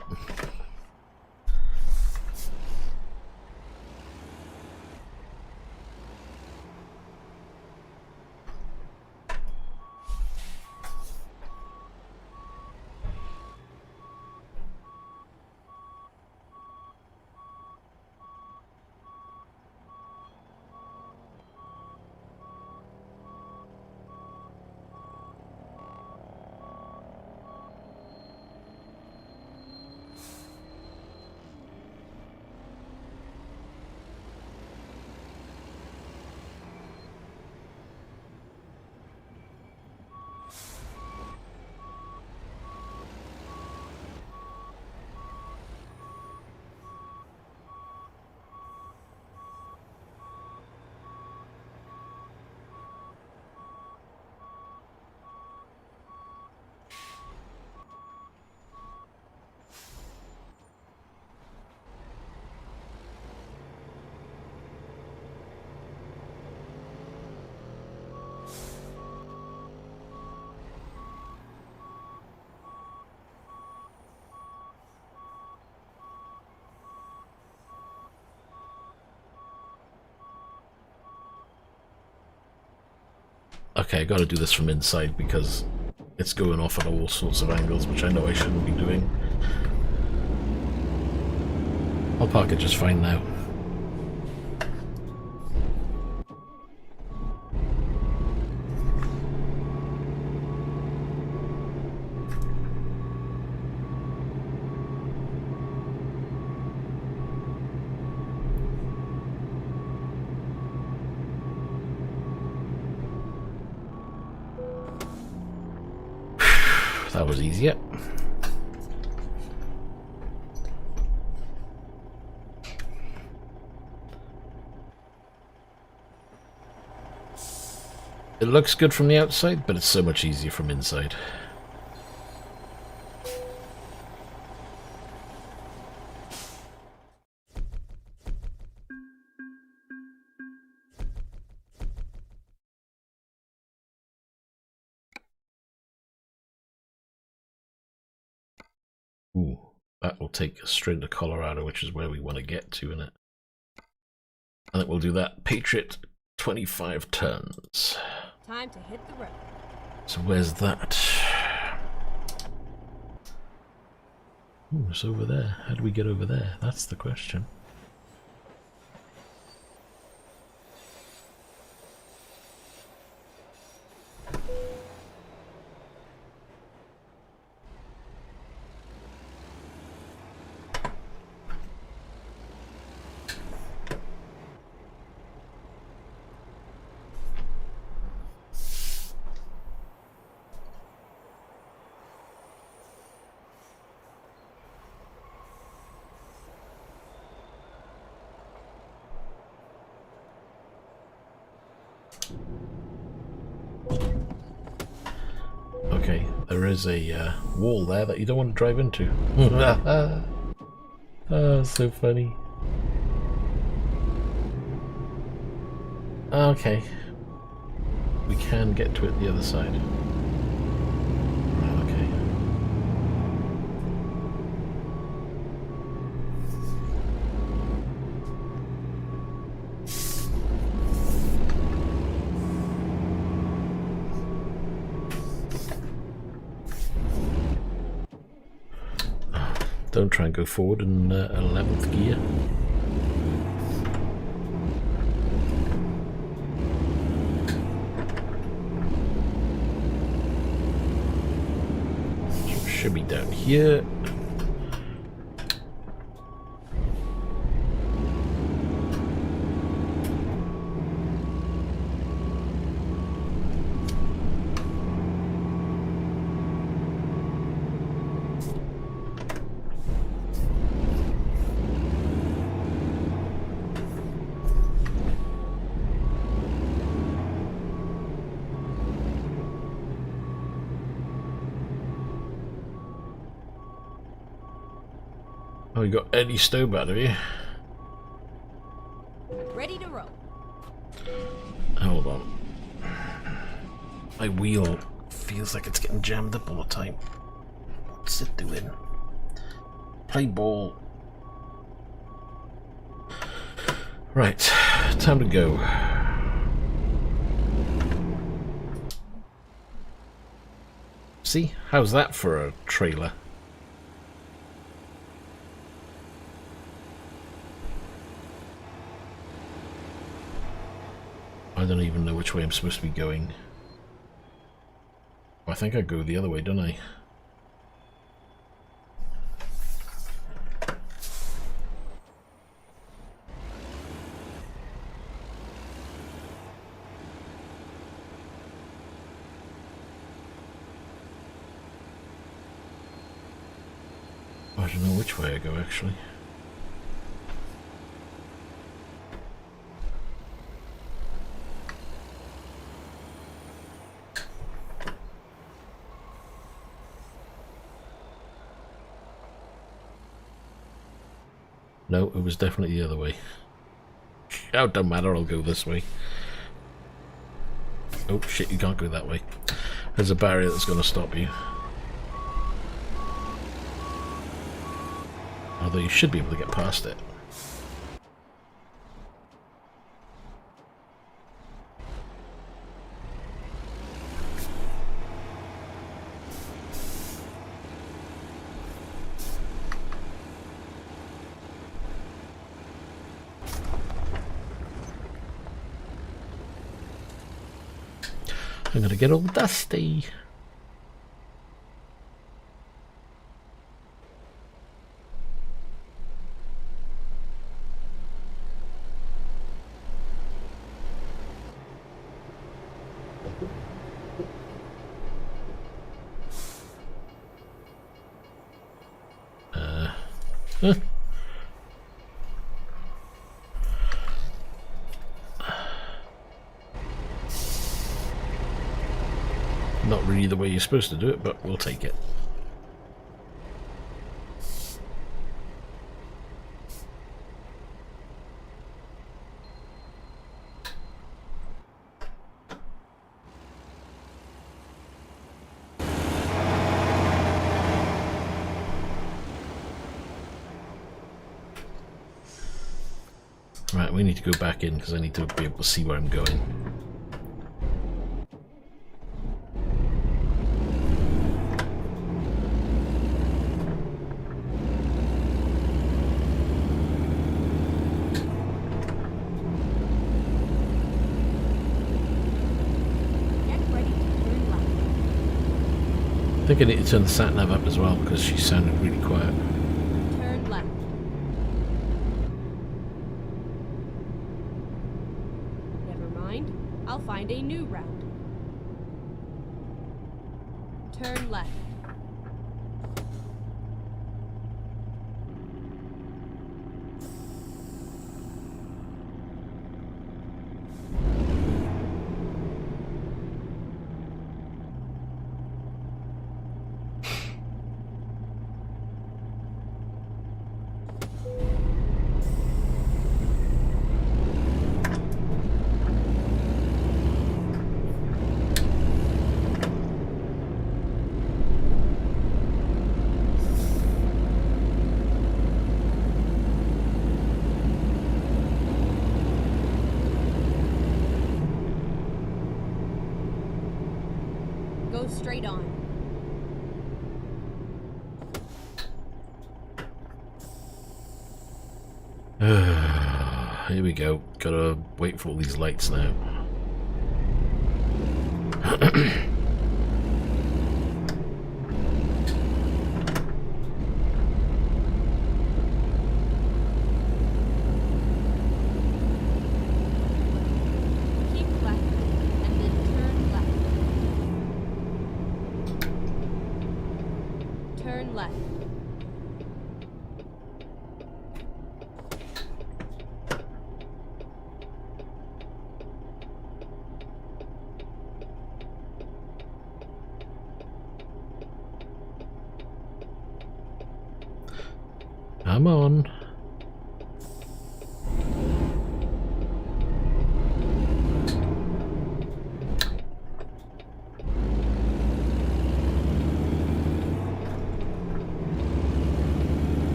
Okay, I gotta do this from inside because it's going off at all sorts of angles, which I know I shouldn't be doing. I'll park it just fine now. That was easy. Yep. It looks good from the outside, but it's so much easier from inside. Ooh, that will take us straight to Colorado, which is where we want to get to in it. And we'll do that. Patriot, 25 tons. Time to hit the road. So where's that? Ooh, it's over there. How do we get over there? That's the question. Okay, there is a wall there that you don't want to drive into. Oh, so funny. Okay. We can get to it the other side. Right, okay. Don't try and go forward in 11th gear. Should be down here. Oh, you got Eddie Stobart, have you? Ready to roll. Hold on. My wheel feels like it's getting jammed up all the time. What's it doing? Play ball. Right, time to go. See? How's that for a trailer? I don't even know which way I'm supposed to be going. I think I go the other way, don't I? I don't know which way I go, actually. No, it was definitely the other way. Oh, don't matter, I'll go this way. Oh shit, you can't go that way. There's a barrier that's going to stop you. Although you should be able to get past it. I'm gonna get all dusty. Huh. Not really the way you're supposed to do it, but we'll take it. Right, we need to go back in because I need to be able to see where I'm going. Get ready to turn left. I think I need to turn the sat nav up as well because she sounded really quiet. Turn left. Never mind. I'll find a new route. Turn left. Go straight on. Here we go. Gotta wait for all these lights now. Keep left and then turn left. Turn left. Come on.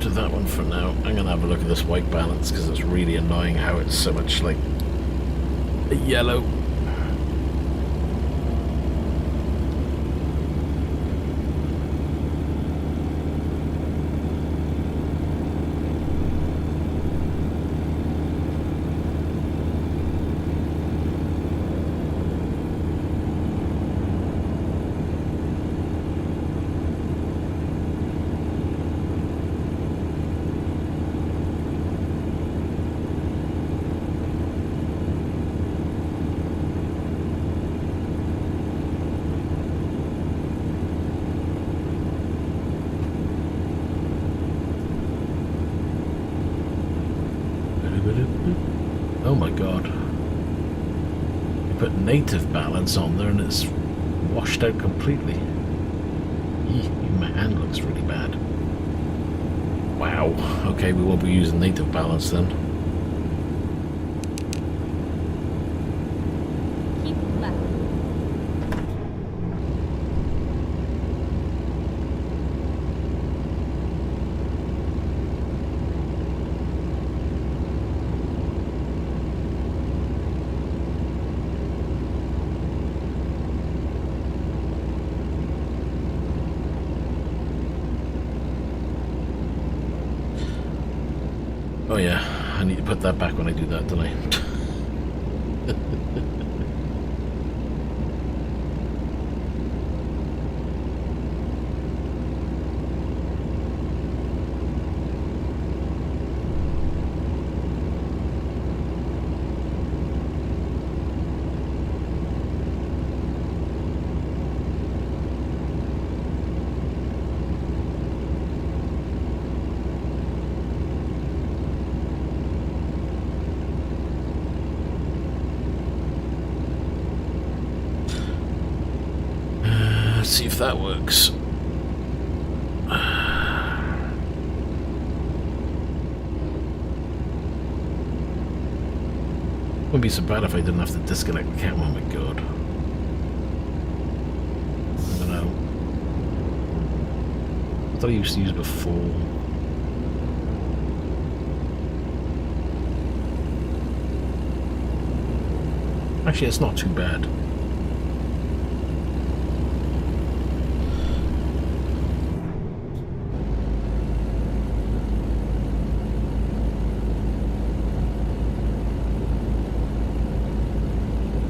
To that one for now. I'm gonna have a look at this white balance because it's really annoying how it's so much like yellow. Oh my god. You put native balance on there and it's washed out completely. Eeh, my hand looks really bad. Wow. Okay, we won't be using native balance then. Keep left. Oh yeah, I need to put that back when I do that, don't I? Let's see if that works. Wouldn't be so bad if I didn't have to disconnect the camera. Oh my god. I don't know. I thought I used to use it before. Actually, it's not too bad.